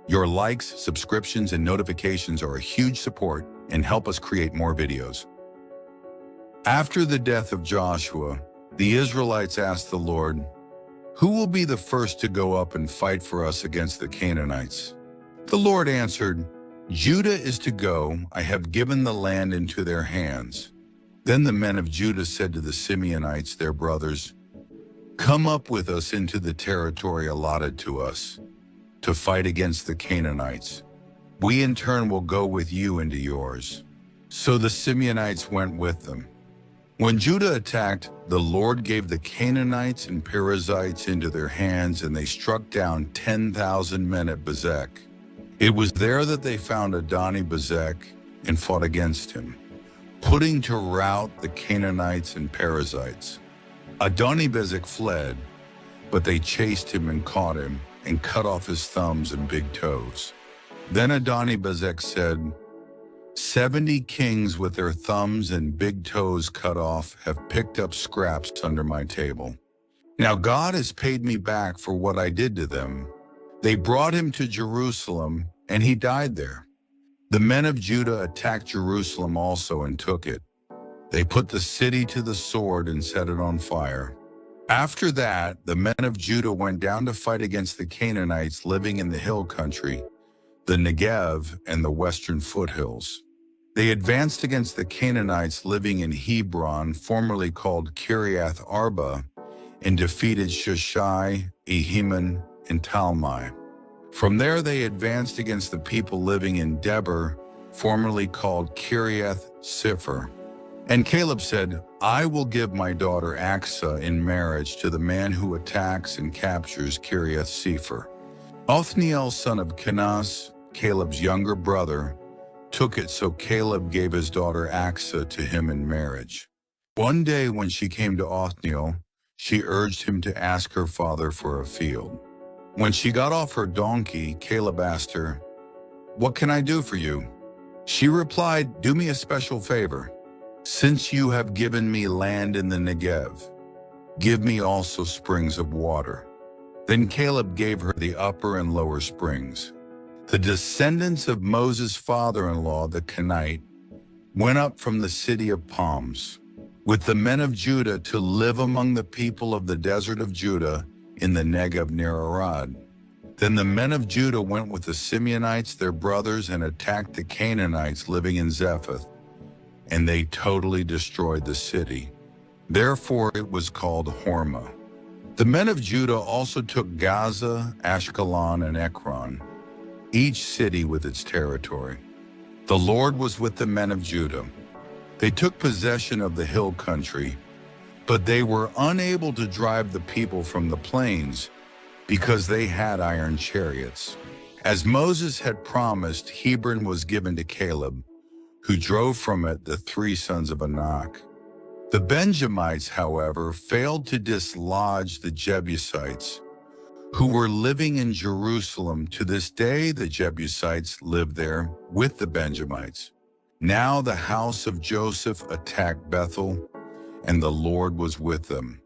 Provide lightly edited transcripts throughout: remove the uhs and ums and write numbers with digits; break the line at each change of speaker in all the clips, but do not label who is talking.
Your likes, subscriptions, and notifications are a huge support and help us create more videos. After the death of Joshua, the Israelites asked the Lord, "Who will be the first to go up and fight for us against the Canaanites?" The Lord answered, "Judah is to go. I have given the land into their hands." Then the men of Judah said to the Simeonites, their brothers, "Come up with us into the territory allotted to us, to fight against the Canaanites. We in turn will go with you into yours." So the Simeonites went with them. When Judah attacked, the Lord gave the Canaanites and Perizzites into their hands, and they struck down 10,000 men at Bezek. It was there that they found Adoni-Bezek and fought against him, putting to rout the Canaanites and Perizzites. Adoni-Bezek fled, but they chased him and caught him and cut off his thumbs and big toes. Then Adoni-Bezek said, 70 kings with their thumbs and big toes cut off have picked up scraps under my table. Now God has paid me back for what I did to them. They brought him to Jerusalem, and he died there. The men of Judah attacked Jerusalem also and took it. They put the city to the sword and set it on fire. After that, the men of Judah went down to fight against the Canaanites living in the hill country, the Negev, and the western foothills. They advanced against the Canaanites living in Hebron, formerly called Kiriath Arba, and defeated Sheshai, Ahiman, and Talmai. From there they advanced against the people living in Deborah, formerly called Kiriath Sipher. And Caleb said, "I will give my daughter Aksa in marriage to the man who attacks and captures Kiriath Sepher." Othniel, son of Kenaz, Caleb's younger brother, took it, so Caleb gave his daughter Aksa to him in marriage. One day when she came to Othniel, she urged him to ask her father for a field. When she got off her donkey, Caleb asked her, "What can I do for you?" She replied, "Do me a special favor. Since you have given me land in the Negev, give me also springs of water." Then Caleb gave her the upper and lower springs. The descendants of Moses' father-in-law, the Kenite, went up from the city of palms with the men of Judah to live among the people of the desert of Judah in the Negev near Arad. Then the men of Judah went with the Simeonites, their brothers, and attacked the Canaanites living in Zephath, and they totally destroyed the city. Therefore it was called Hormah. The men of Judah also took Gaza, Ashkelon, and Ekron, each city with its territory. The Lord was with the men of Judah. They took possession of the hill country, but they were unable to drive the people from the plains because they had iron chariots. As Moses had promised, Hebron was given to Caleb, who drove from it the 3 sons of Anak. The Benjamites, however, failed to dislodge the Jebusites, who were living in Jerusalem. To this day, the Jebusites live there with the Benjamites. Now the house of Joseph attacked Bethel, and the Lord was with them.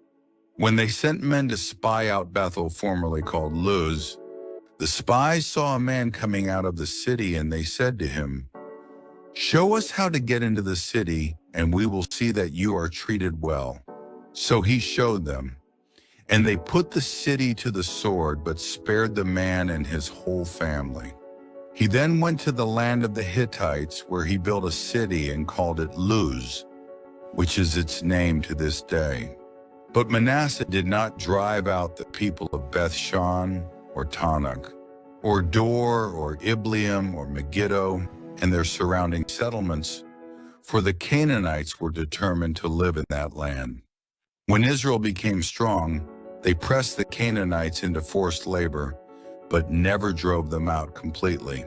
When they sent men to spy out Bethel, formerly called Luz, the spies saw a man coming out of the city, and they said to him, "Show us how to get into the city, and we will see that you are treated well." So he showed them, and they put the city to the sword, but spared the man and his whole family. He then went to the land of the Hittites, where he built a city and called it Luz, which is its name to this day. But Manasseh did not drive out the people of Beth-shan or Tanakh, or Dor or Ibleam or Megiddo, and their surrounding settlements, for the Canaanites were determined to live in that land. When Israel became strong, they pressed the Canaanites into forced labor, but never drove them out completely.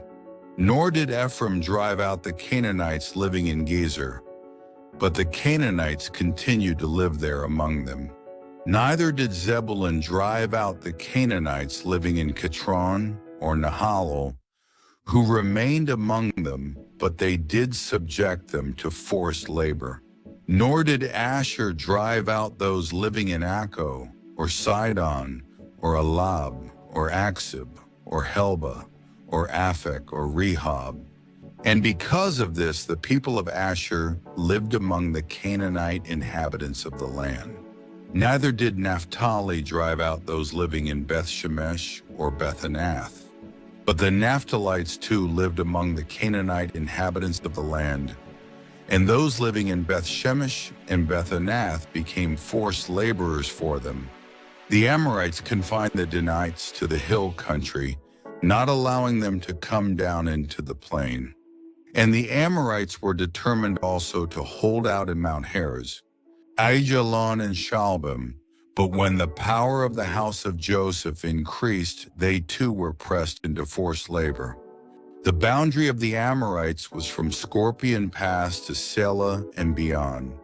Nor did Ephraim drive out the Canaanites living in Gezer, but the Canaanites continued to live there among them. Neither did Zebulun drive out the Canaanites living in Kitron or Nahalol, who remained among them, but they did subject them to forced labor. Nor did Asher drive out those living in Akko, or Sidon, or Alab, or Aksib, or Helba, or Aphek, or Rehob. And because of this, the people of Asher lived among the Canaanite inhabitants of the land. Neither did Naphtali drive out those living in Beth Shemesh or Beth Anath. But the Naphtalites too lived among the Canaanite inhabitants of the land. And those living in Beth Shemesh and Beth Anath became forced laborers for them. The Amorites confined the Danites to the hill country, not allowing them to come down into the plain. And the Amorites were determined also to hold out in Mount Heres, Aijalon and Shalbim. But when the power of the house of Joseph increased, they too were pressed into forced labor. The boundary of the Amorites was from Scorpion Pass to Selah and beyond.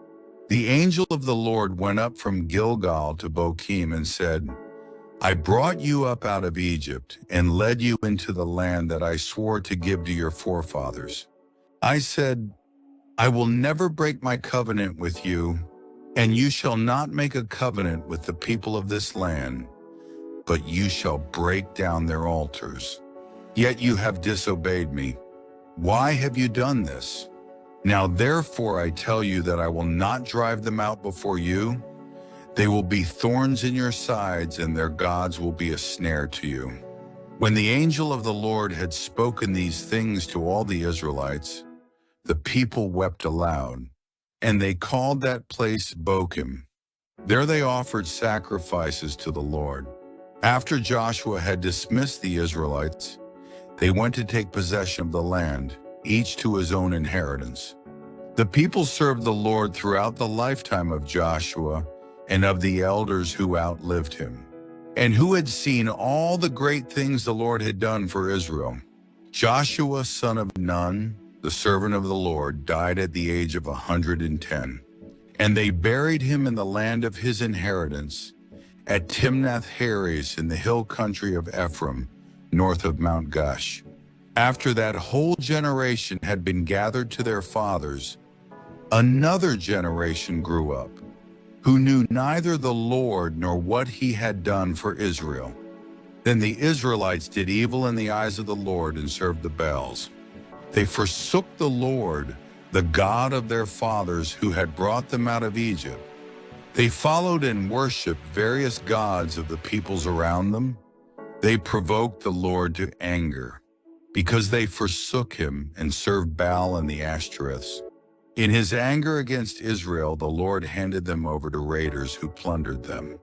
The angel of the Lord went up from Gilgal to Bochim and said, I brought you up out of Egypt and led you into the land that I swore to give to your forefathers. I said, I will never break my covenant with you, and you shall not make a covenant with the people of this land, but you shall break down their altars. Yet you have disobeyed me. Why have you done this? Now therefore I tell you that I will not drive them out before you. They will be thorns in your sides, and their gods will be a snare to you. When the angel of the Lord had spoken these things to all the Israelites, the people wept aloud, and they called that place Bochim. There they offered sacrifices to the Lord. After Joshua had dismissed the Israelites, they went to take possession of the land, each to his own inheritance. The people served the Lord throughout the lifetime of Joshua and of the elders who outlived him, and who had seen all the great things the Lord had done for Israel. Joshua, son of Nun, the servant of the Lord, died at the age of 110, and they buried him in the land of his inheritance, at Timnath-Heres in the hill country of Ephraim, north of Mount Gush. After that whole generation had been gathered to their fathers, another generation grew up, who knew neither the Lord nor what he had done for Israel. Then the Israelites did evil in the eyes of the Lord and served the Baals. They forsook the Lord, the God of their fathers, who had brought them out of Egypt. They followed and worshipped various gods of the peoples around them. They provoked the Lord to anger, because they forsook him and served Baal and the Ashtoreths. In his anger against Israel, the Lord handed them over to raiders who plundered them.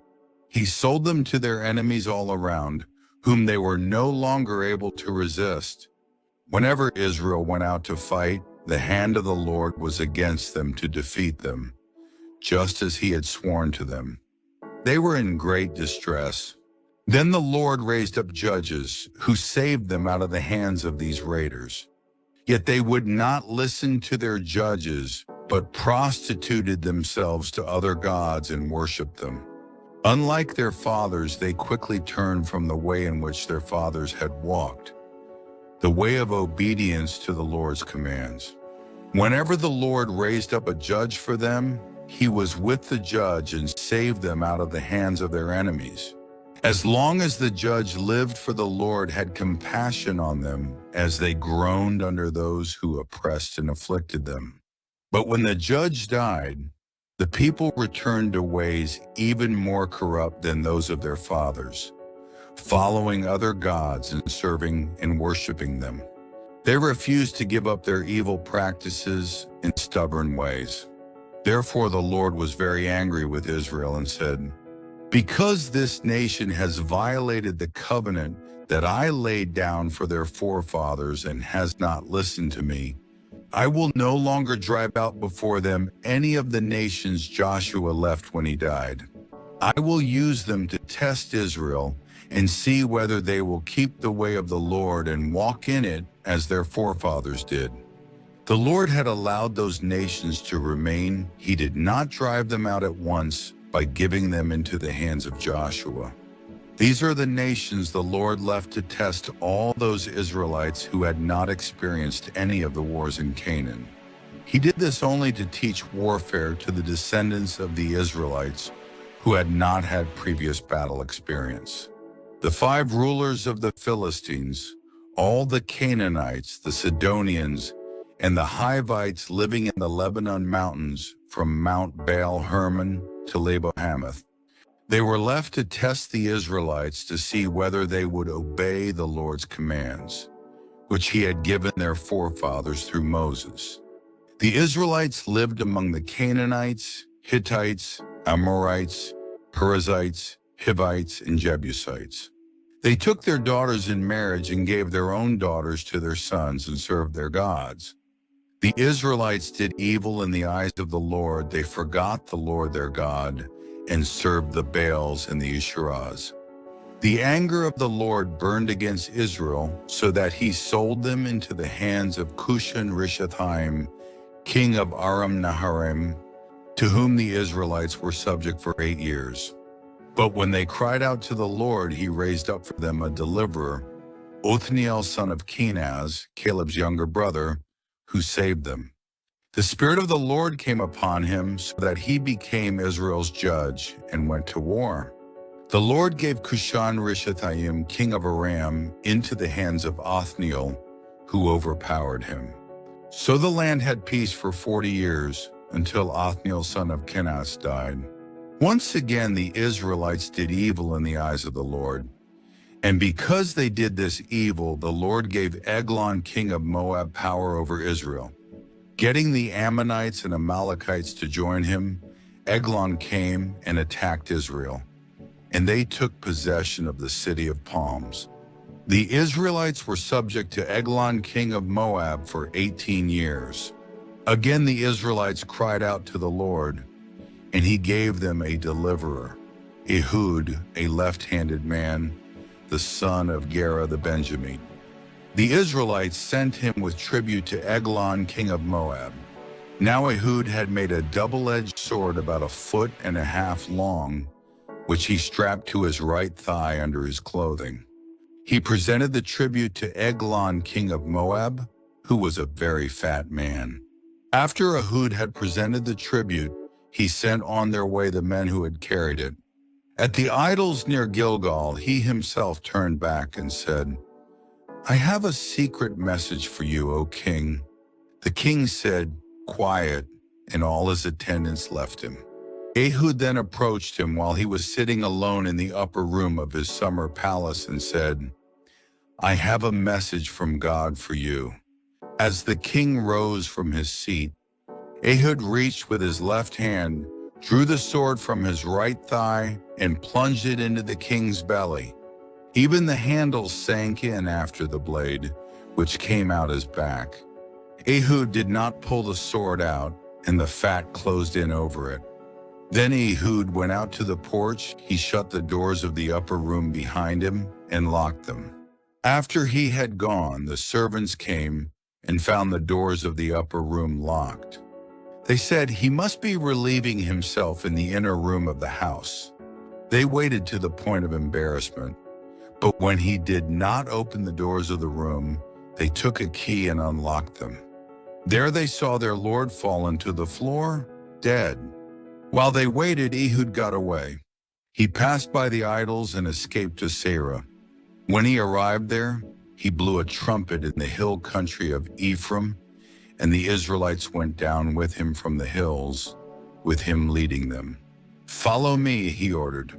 He sold them to their enemies all around, whom they were no longer able to resist. Whenever Israel went out to fight, the hand of the Lord was against them to defeat them, just as he had sworn to them. They were in great distress. Then the Lord raised up judges who saved them out of the hands of these raiders. Yet they would not listen to their judges, but prostituted themselves to other gods and worshiped them. Unlike their fathers, they quickly turned from the way in which their fathers had walked, the way of obedience to the Lord's commands. Whenever the Lord raised up a judge for them, he was with the judge and saved them out of the hands of their enemies. As long as the judge lived, for the Lord had compassion on them as they groaned under those who oppressed and afflicted them. But when the judge died, the people returned to ways even more corrupt than those of their fathers, following other gods and serving and worshiping them. They refused to give up their evil practices and stubborn ways. Therefore the Lord was very angry with Israel and said, because this nation has violated the covenant that I laid down for their forefathers and has not listened to me, I will no longer drive out before them any of the nations Joshua left when he died. I will use them to test Israel and see whether they will keep the way of the Lord and walk in it as their forefathers did. The Lord had allowed those nations to remain. He did not drive them out at once by giving them into the hands of Joshua. These are the nations the Lord left to test all those Israelites who had not experienced any of the wars in Canaan. He did this only to teach warfare to the descendants of the Israelites who had not had previous battle experience. The 5 rulers of the Philistines, All the Canaanites, the Sidonians, and the Hivites living in the Lebanon mountains from Mount Baal Hermon to Lebo Hamath. They were left to test the Israelites to see whether they would obey the Lord's commands, which he had given their forefathers through Moses. The Israelites lived among the Canaanites, Hittites, Amorites, Perizzites, Hivites, and Jebusites. They took their daughters in marriage and gave their own daughters to their sons and served their gods. The Israelites did evil in the eyes of the Lord. They forgot the Lord their God and served the Baals and the Asherahs. The anger of the Lord burned against Israel so that he sold them into the hands of Cushan-Rishathaim, king of Aram-Naharaim, to whom the Israelites were subject for 8 years. But when they cried out to the Lord, he raised up for them a deliverer, Othniel son of Kenaz, Caleb's younger brother, who saved them. The Spirit of the Lord came upon him so that he became Israel's judge and went to war. The Lord gave Cushan-Rishathaim, king of Aram, into the hands of Othniel, who overpowered him. So the land had peace for 40 years, until Othniel son of Kenaz died. Once again the Israelites did evil in the eyes of the Lord. And because they did this evil, the Lord gave Eglon king of Moab power over Israel. Getting the Ammonites and Amalekites to join him, Eglon came and attacked Israel, and they took possession of the city of palms. The Israelites were subject to Eglon king of Moab for 18 years. Again the Israelites cried out to the Lord, and he gave them a deliverer, Ehud, a left-handed man, the son of Gera the Benjamite. The Israelites sent him with tribute to Eglon king of Moab. Now Ehud had made a double-edged sword about 1.5 feet long, which he strapped to his right thigh under his clothing. He presented the tribute to Eglon king of Moab, who was a very fat man. After Ehud had presented the tribute, he sent on their way the men who had carried it. At the idols near Gilgal, he himself turned back and said, "I have a secret message for you, O king." The king said, "Quiet," and all his attendants left him. Ehud then approached him while he was sitting alone in the upper room of his summer palace and said, "I have a message from God for you." As the king rose from his seat, Ehud reached with his left hand, drew the sword from his right thigh, and plunged it into the king's belly. Even the handle sank in after the blade, which came out his back. Ehud did not pull the sword out, and the fat closed in over it. Then Ehud went out to the porch. He shut the doors of the upper room behind him and locked them. After he had gone, the servants came and found the doors of the upper room locked. They said he must be relieving himself in the inner room of the house. They waited to the point of embarrassment, but when he did not open the doors of the room, they took a key and unlocked them. There they saw their lord fallen to the floor, dead. While they waited, Ehud got away. He passed by the idols and escaped to Sarah. When he arrived there, he blew a trumpet in the hill country of Ephraim, and the Israelites went down with him from the hills, with him leading them. "Follow me," he ordered,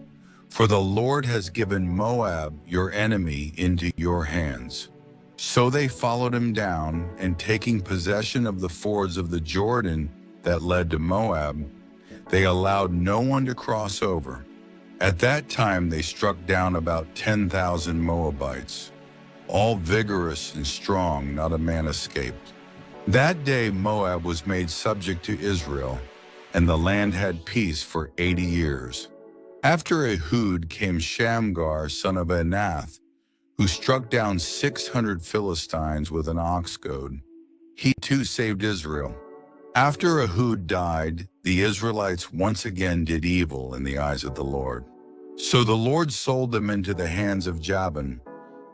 "for the Lord has given Moab, your enemy, into your hands." So they followed him down, and taking possession of the fords of the Jordan that led to Moab, they allowed no one to cross over. At that time they struck down about 10,000 Moabites, all vigorous and strong, not a man escaped. That day Moab was made subject to Israel, and the land had peace for 80 years. After Ehud came Shamgar, son of Anath, who struck down 600 Philistines with an ox goad. He too saved Israel. After Ehud died, the Israelites once again did evil in the eyes of the Lord. So the Lord sold them into the hands of Jabin,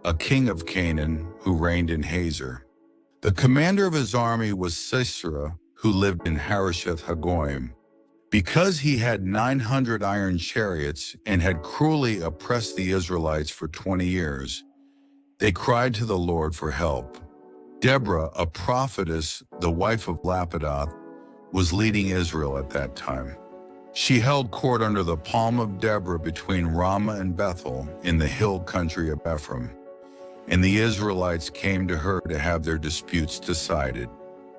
a king of Canaan, who reigned in Hazor. The commander of his army was Sisera, who lived in Harosheth Hagoyim. Because he had 900 iron chariots and had cruelly oppressed the Israelites for 20 years, They cried to the Lord for help. Deborah, a prophetess, the wife of Lapidoth, was leading Israel at that time. She held court under the palm of Deborah between Ramah and Bethel in the hill country of Ephraim, and the Israelites came to her to have their disputes decided.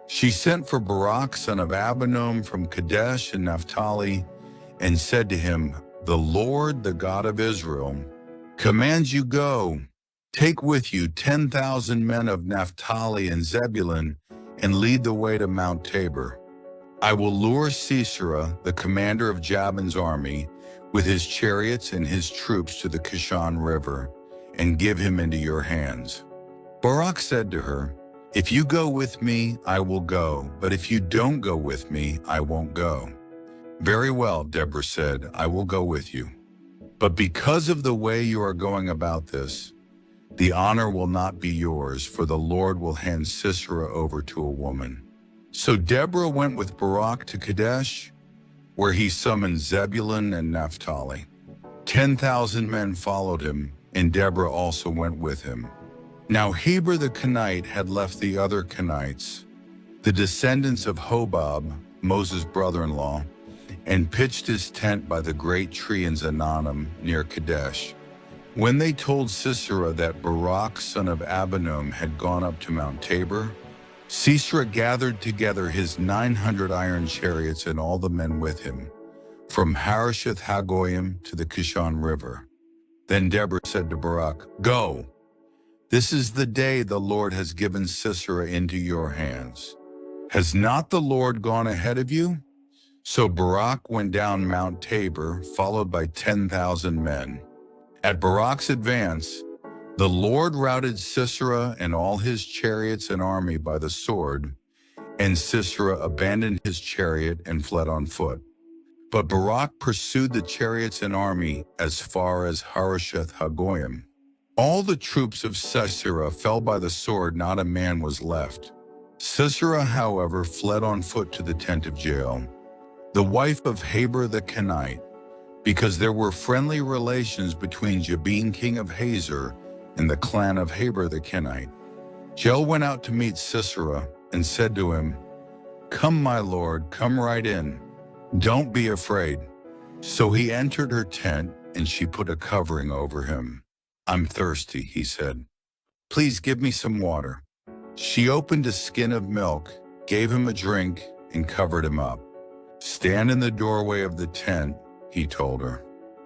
She sent for Barak son of Abinoam from Kadesh in Naphtali and said to him, "The Lord, the God of Israel, commands you go. Take with you 10,000 men of Naphtali and Zebulun and lead the way to Mount Tabor. I will lure Sisera, the commander of Jabin's army, with his chariots and his troops to the Kishon River and give him into your hands." Barak said to her, "If you go with me, I will go, but if you don't go with me, I won't go." "Very well," Deborah said, "I will go with you. But because of the way you are going about this, the honor will not be yours, for the Lord will hand Sisera over to a woman." So Deborah went with Barak to Kadesh, where he summoned Zebulun and Naphtali. 10,000 men followed him, and Deborah also went with him. Now Heber the Kenite had left the other Kenites, the descendants of Hobab, Moses' brother-in-law, and pitched his tent by the great tree in Zananim near Kadesh. When they told Sisera that Barak son of Abinoam had gone up to Mount Tabor, Sisera gathered together his 900 iron chariots and all the men with him, from Harosheth Hagoyim to the Kishon River. Then Deborah said to Barak, "Go! This is the day the Lord has given Sisera into your hands. Has not the Lord gone ahead of you?" So Barak went down Mount Tabor, followed by 10,000 men. At Barak's advance, the Lord routed Sisera and all his chariots and army by the sword, and Sisera abandoned his chariot and fled on foot. But Barak pursued the chariots and army as far as Harosheth Hagoyim. All the troops of Sisera fell by the sword, not a man was left. Sisera, however, fled on foot to the tent of Jael, the wife of Heber the Kenite, because there were friendly relations between Jabin king of Hazor and the clan of Heber the Kenite. Jael went out to meet Sisera and said to him, "Come, my lord, come right in. Don't be afraid." So he entered her tent, and she put a covering over him. "I'm thirsty," he said. "Please give me some water." She opened a skin of milk, gave him a drink, and covered him up. "Stand in the doorway of the tent," he told her.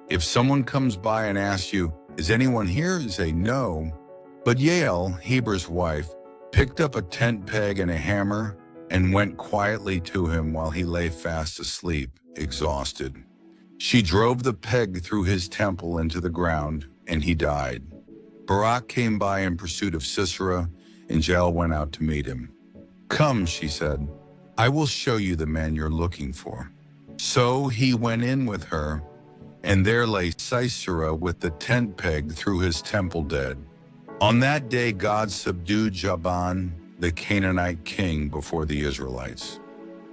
"If someone comes by and asks you, 'Is anyone here?' say no." But Jael, Heber's wife, picked up a tent peg and a hammer and went quietly to him while he lay fast asleep, exhausted. She drove the peg through his temple into the ground, and he died. Barak came by in pursuit of Sisera, and Jael went out to meet him. "Come," she said, "I will show you the man you're looking for." So he went in with her, and there lay Sisera with the tent peg through his temple dead. On that day God subdued Jabin, the Canaanite king, before the Israelites.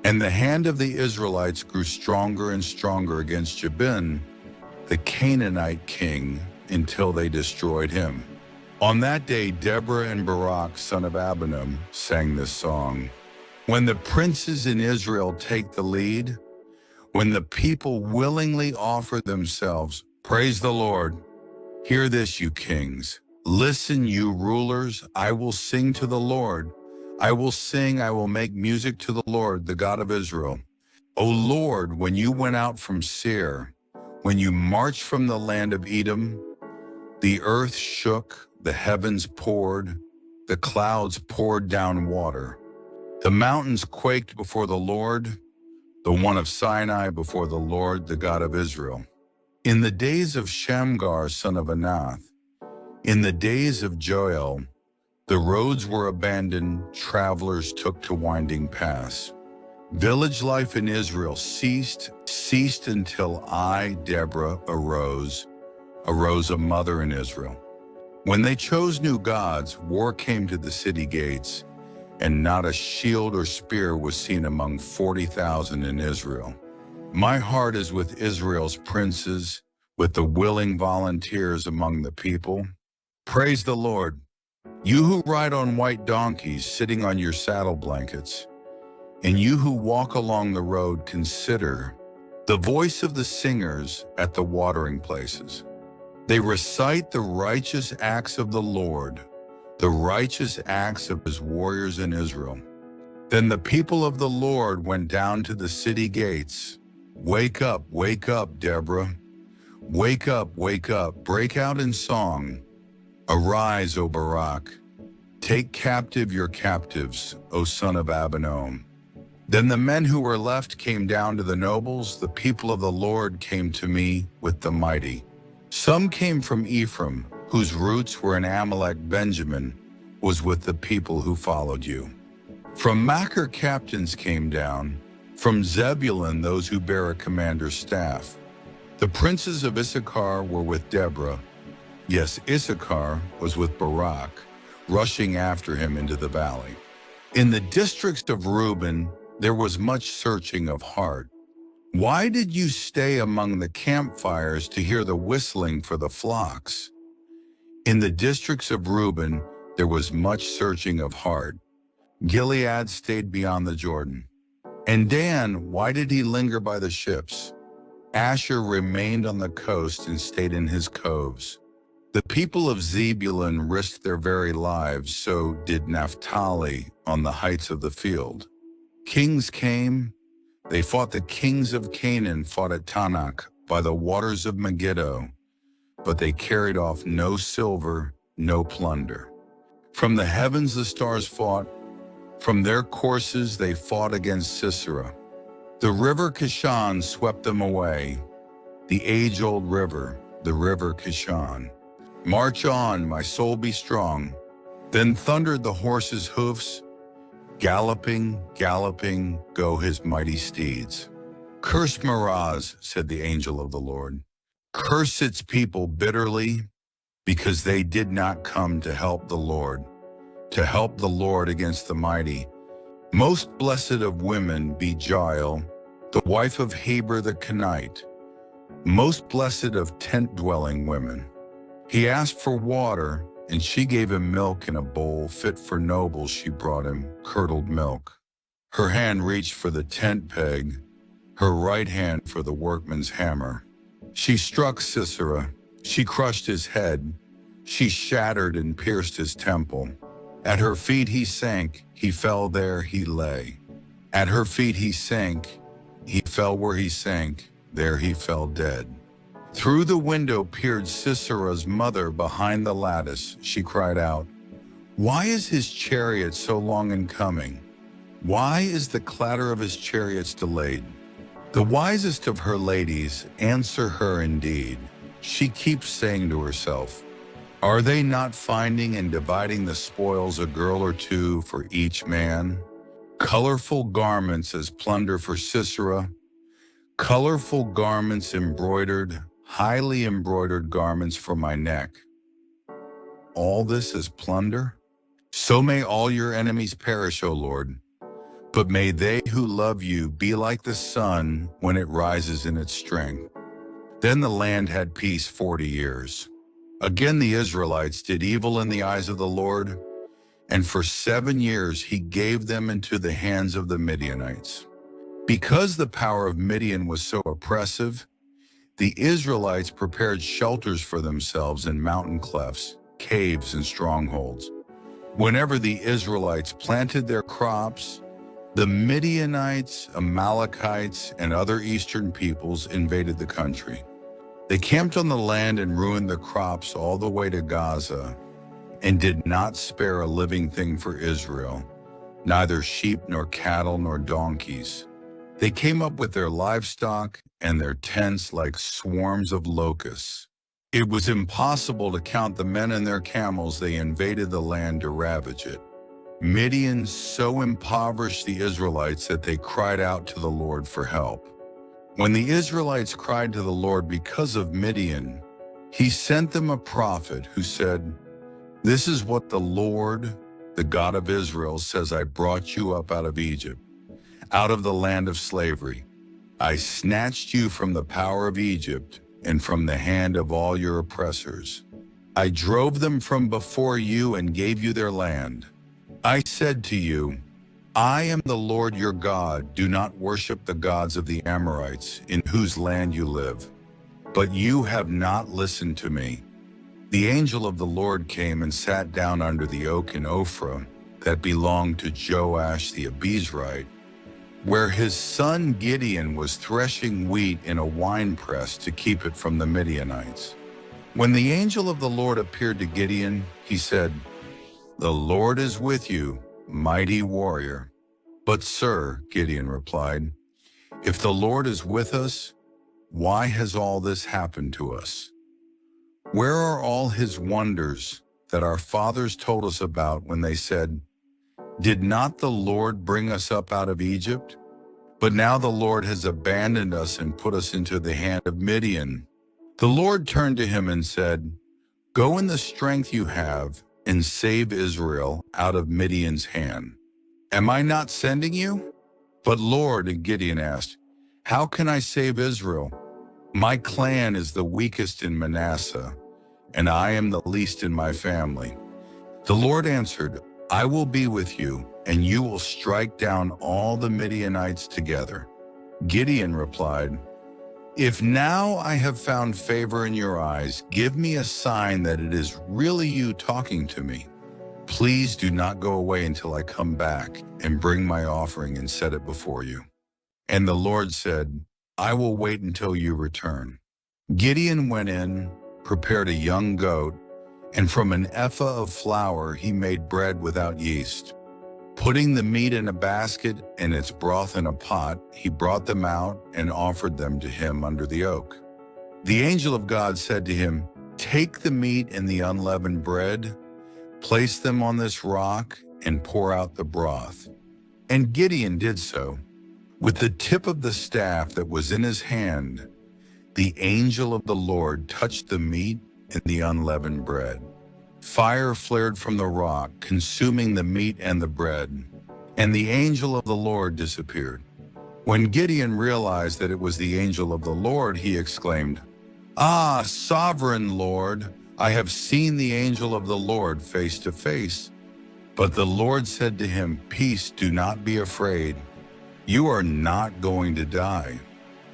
And the hand of the Israelites grew stronger and stronger against Jabin, the Canaanite king, until they destroyed him. On that day Deborah and Barak son of Abinoam sang this song. When the princes in Israel take the lead, when the people willingly offer themselves, praise the Lord. Hear this, you kings. Listen, you rulers. I will sing to the Lord. I will sing, I will make music to the Lord, the God of Israel. O Lord, when you went out from Seir, when you marched from the land of Edom, the earth shook, the heavens poured, the clouds poured down water. The mountains quaked before the Lord, the one of Sinai before the Lord, the God of Israel. In the days of Shamgar, son of Anath, in the days of Joel, the roads were abandoned, travelers took to winding paths. Village life in Israel ceased until I, Deborah, arose a mother in Israel. When they chose new gods, war came to the city gates, and not a shield or spear was seen among 40,000 in Israel. My heart is with Israel's princes, with the willing volunteers among the people. Praise the Lord. You who ride on white donkeys sitting on your saddle blankets, and you who walk along the road, consider the voice of the singers at the watering places. They recite the righteous acts of the Lord, the righteous acts of his warriors in Israel. Then the people of the Lord went down to the city gates. Wake up, Deborah. Wake up, break out in song. Arise, O Barak. Take captive your captives, O son of Abinoam. Then the men who were left came down to the nobles. The people of the Lord came to me with the mighty. Some came from Ephraim, whose roots were in Amalek. Benjamin was with the people who followed you. From Machir captains came down, from Zebulun those who bear a commander's staff. The princes of Issachar were with Deborah. Yes, Issachar was with Barak, rushing after him into the valley. In the districts of Reuben, there was much searching of heart. Why did you stay among the campfires to hear the whistling for the flocks? In the districts of Reuben, there was much searching of heart. Gilead stayed beyond the Jordan. And Dan, why did he linger by the ships? Asher remained on the coast and stayed in his coves. The people of Zebulun risked their very lives, so did Naphtali on the heights of the field. Kings came, they fought. The kings of Canaan fought at Tanakh by the waters of Megiddo, but they carried off no silver, no plunder. From the heavens the stars fought, from their courses they fought against Sisera. The river Kishon swept them away, the age-old river, the river Kishon. March on, my soul, be strong. Then thundered the horses' hoofs, galloping, galloping, go his mighty steeds. Curse Meroz, said the angel of the Lord. Curse its people bitterly, because they did not come to help the Lord against the mighty. Most blessed of women be Jael, the wife of Heber the Kenite, most blessed of tent-dwelling women. He asked for water, and she gave him milk in a bowl fit for nobles. She brought him curdled milk. Her hand reached for the tent peg, her right hand for the workman's hammer. She struck Sisera, she crushed his head, she shattered and pierced his temple. At her feet he sank, he fell, there he lay. At her feet he sank, he fell where he sank, there he fell dead. Through the window peered Sisera's mother behind the lattice. She cried out, why is his chariot so long in coming? Why is the clatter of his chariots delayed? The wisest of her ladies answer her indeed. She keeps saying to herself, are they not finding and dividing the spoils, a girl or two for each man? Colorful garments as plunder for Sisera, colorful garments embroidered, highly embroidered garments for my neck. All this is plunder? So may all your enemies perish, O Lord. But may they who love you be like the sun when it rises in its strength. Then the land had peace 40 years. Again the Israelites did evil in the eyes of the Lord, and for 7 years he gave them into the hands of the Midianites. Because the power of Midian was so oppressive, the Israelites prepared shelters for themselves in mountain clefts, caves, and strongholds. Whenever the Israelites planted their crops, the Midianites, Amalekites, and other eastern peoples invaded the country. They camped on the land and ruined the crops all the way to Gaza, and did not spare a living thing for Israel, neither sheep nor cattle nor donkeys. They came up with their livestock and their tents like swarms of locusts. It was impossible to count the men and their camels. They invaded the land to ravage it. Midian so impoverished the Israelites that they cried out to the Lord for help. When the Israelites cried to the Lord because of Midian, he sent them a prophet who said, this is what the Lord, the God of Israel, says, I brought you up out of Egypt, out of the land of slavery. I snatched you from the power of Egypt and from the hand of all your oppressors. I drove them from before you and gave you their land. I said to you, I am the Lord your God. Do not worship the gods of the Amorites, in whose land you live. But you have not listened to me. The angel of the Lord came and sat down under the oak in Ophrah that belonged to Joash the Abiezrite, where his son Gideon was threshing wheat in a winepress to keep it from the Midianites. When the angel of the Lord appeared to Gideon, he said, The Lord is with you, mighty warrior. But sir, Gideon replied, if the Lord is with us, why has all this happened to us? Where are all his wonders that our fathers told us about when they said, Did not the Lord bring us up out of Egypt? But now the Lord has abandoned us and put us into the hand of Midian. The Lord turned to him and said, Go in the strength you have and save Israel out of Midian's hand. Am I not sending you? But Lord, Gideon asked, How can I save Israel? My clan is the weakest in Manasseh, and I am the least in my family. The Lord answered, I will be with you, and you will strike down all the Midianites together. Gideon replied, If now I have found favor in your eyes, give me a sign that it is really you talking to me. Please do not go away until I come back and bring my offering and set it before you. And the Lord said, I will wait until you return. Gideon went in, prepared a young goat, and from an ephah of flour he made bread without yeast. Putting the meat in a basket and its broth in a pot, he brought them out and offered them to him under the oak. The angel of God said to him, Take the meat and the unleavened bread, place them on this rock, and pour out the broth. And Gideon did so. With the tip of the staff that was in his hand, the angel of the Lord touched the meat and the unleavened bread. Fire flared from the rock, consuming the meat and the bread, and the angel of the Lord disappeared. When Gideon realized that it was the angel of the Lord, he exclaimed, Ah, sovereign Lord, I have seen the angel of the Lord face to face. But the Lord said to him, Peace, do not be afraid. You are not going to die.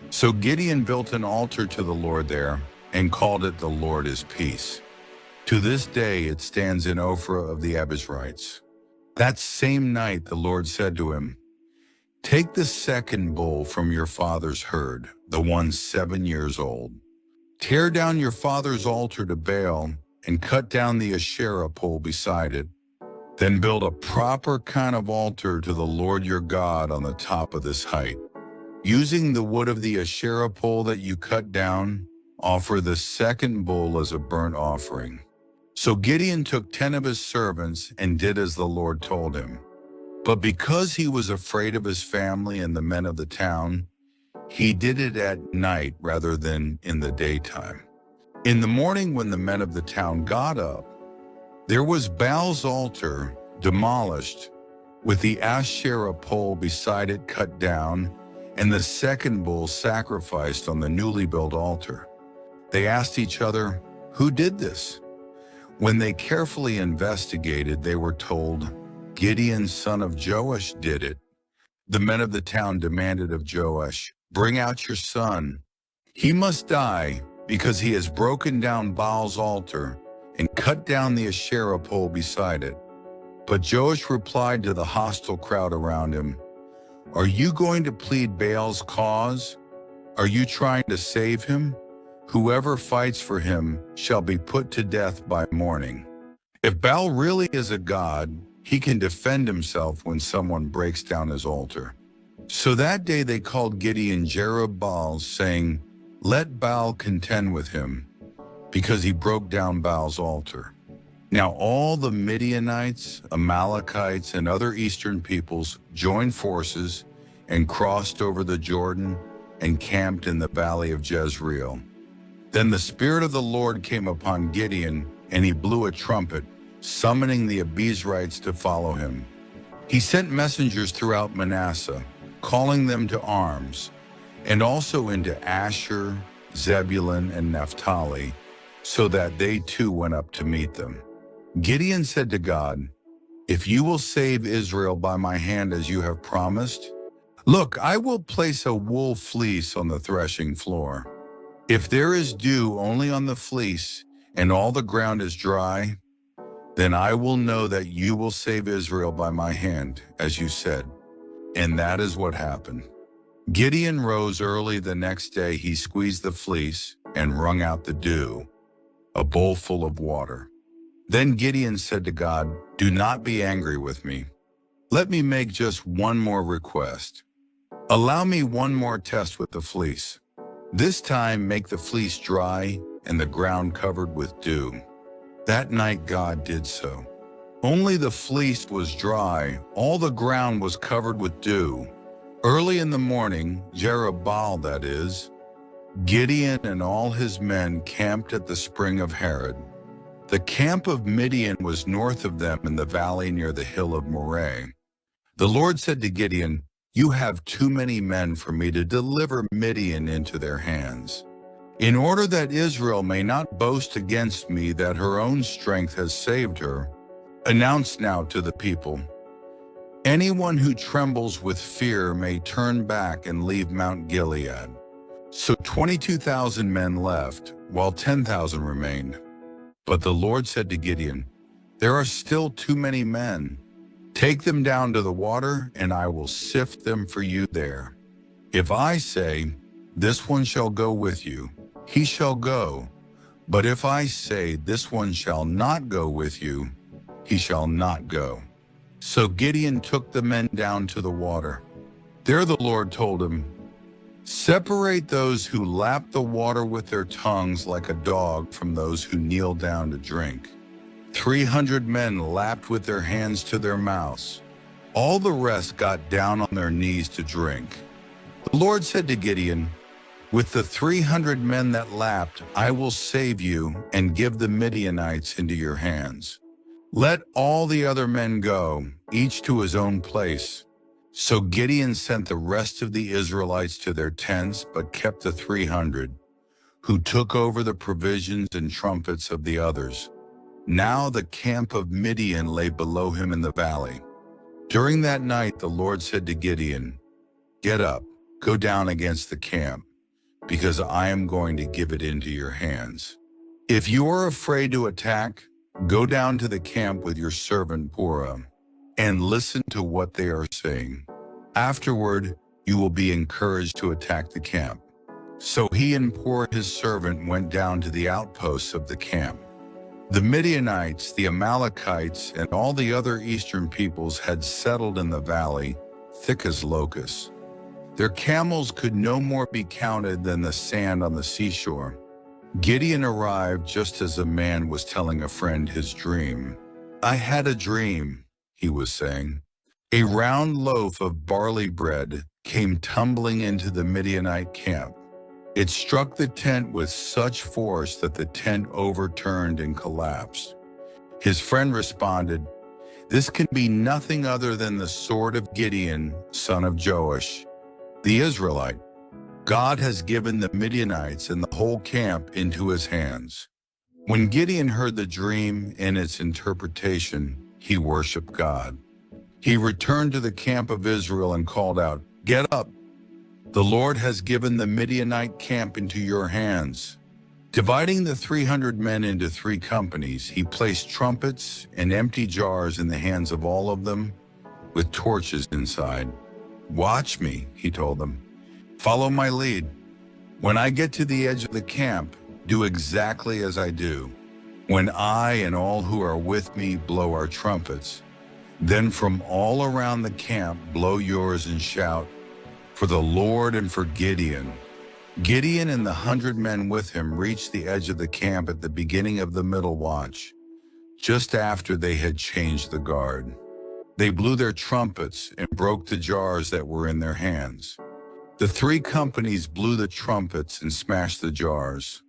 So Gideon built an altar to the Lord there and called it The Lord is Peace. To this day it stands in Ophrah of the Abiezrites. That same night the Lord said to him, Take the second bull from your father's herd, the one 7 years old. Tear down your father's altar to Baal and cut down the Asherah pole beside it. Then build a proper kind of altar to the Lord your God on the top of this height. Using the wood of the Asherah pole that you cut down, offer the second bull as a burnt offering. So Gideon took 10 of his servants and did as the Lord told him. But because he was afraid of his family and the men of the town, he did it at night rather than in the daytime. In the morning when the men of the town got up, there was Baal's altar demolished, with the Asherah pole beside it cut down, and the second bull sacrificed on the newly built altar. They asked each other, Who did this? When they carefully investigated, they were told, Gideon, son of Joash, did it. The men of the town demanded of Joash, Bring out your son. He must die because he has broken down Baal's altar and cut down the Asherah pole beside it. But Joash replied to the hostile crowd around him, Are you going to plead Baal's cause? Are you trying to save him? Whoever fights for him shall be put to death by morning. If Baal really is a god, he can defend himself when someone breaks down his altar. So that day they called Gideon Jerubbaal, saying, Let Baal contend with him, because he broke down Baal's altar. Now all the Midianites, Amalekites, and other eastern peoples joined forces and crossed over the Jordan and camped in the valley of Jezreel. Then the Spirit of the Lord came upon Gideon, and he blew a trumpet, summoning the Abiezrites to follow him. He sent messengers throughout Manasseh, calling them to arms, and also into Asher, Zebulun, and Naphtali, so that they too went up to meet them. Gideon said to God, "If you will save Israel by my hand as you have promised, look, I will place a wool fleece on the threshing floor. If there is dew only on the fleece and all the ground is dry, then I will know that you will save Israel by my hand, as you said." And that is what happened. Gideon rose early the next day. He squeezed the fleece and wrung out the dew, a bowl full of water. Then Gideon said to God, "Do not be angry with me. Let me make just one more request. Allow me one more test with the fleece. This time make the fleece dry and the ground covered with dew." That night God did so. Only the fleece was dry, all the ground was covered with dew. Early in the morning, Jerubbaal, that is, Gideon and all his men camped at the spring of Harod. The camp of Midian was north of them in the valley near the hill of Moreh. The Lord said to Gideon, "You have too many men for me to deliver Midian into their hands. In order that Israel may not boast against me that her own strength has saved her, announce now to the people, anyone who trembles with fear may turn back and leave Mount Gilead." So 22,000 men left, while 10,000 remained. But the Lord said to Gideon, "There are still too many men. Take them down to the water, and I will sift them for you there. If I say, 'This one shall go with you,' he shall go. But if I say, 'This one shall not go with you,' he shall not go." So Gideon took the men down to the water. There the Lord told him, "Separate those who lap the water with their tongues like a dog from those who kneel down to drink." 300 men lapped with their hands to their mouths. All the rest got down on their knees to drink. The Lord said to Gideon, "With the 300 men that lapped, I will save you and give the Midianites into your hands. Let all the other men go, each to his own place." So Gideon sent the rest of the Israelites to their tents, but kept the 300, who took over the provisions and trumpets of the others. Now the camp of Midian lay below him in the valley. During that night the Lord said to Gideon, "Get up, go down against the camp, because I am going to give it into your hands. If you are afraid to attack, go down to the camp with your servant Deborah, and listen to what they are saying. Afterward, you will be encouraged to attack the camp." So he and Deborah his servant went down to the outposts of the camp. The Midianites, the Amalekites, and all the other eastern peoples had settled in the valley, thick as locusts. Their camels could no more be counted than the sand on the seashore. Gideon arrived just as a man was telling a friend his dream. "I had a dream," he was saying. "A round loaf of barley bread came tumbling into the Midianite camp. It struck the tent with such force that the tent overturned and collapsed." His friend responded, "This can be nothing other than the sword of Gideon, son of Joash, the Israelite. God has given the Midianites and the whole camp into his hands." When Gideon heard the dream and its interpretation, he worshiped God. He returned to the camp of Israel and called out, "Get up! The Lord has given the Midianite camp into your hands." Dividing the 300 men into 3 companies, he placed trumpets and empty jars in the hands of all of them, with torches inside. "Watch me," he told them. "Follow my lead. When I get to the edge of the camp, do exactly as I do. When I and all who are with me blow our trumpets, then from all around the camp blow yours and shout, 'For the Lord and for Gideon.'" Gideon and the 100 men with him reached the edge of the camp at the beginning of the middle watch, just after they had changed the guard. They blew their trumpets and broke the jars that were in their hands. The 3 companies blew the trumpets and smashed the jars.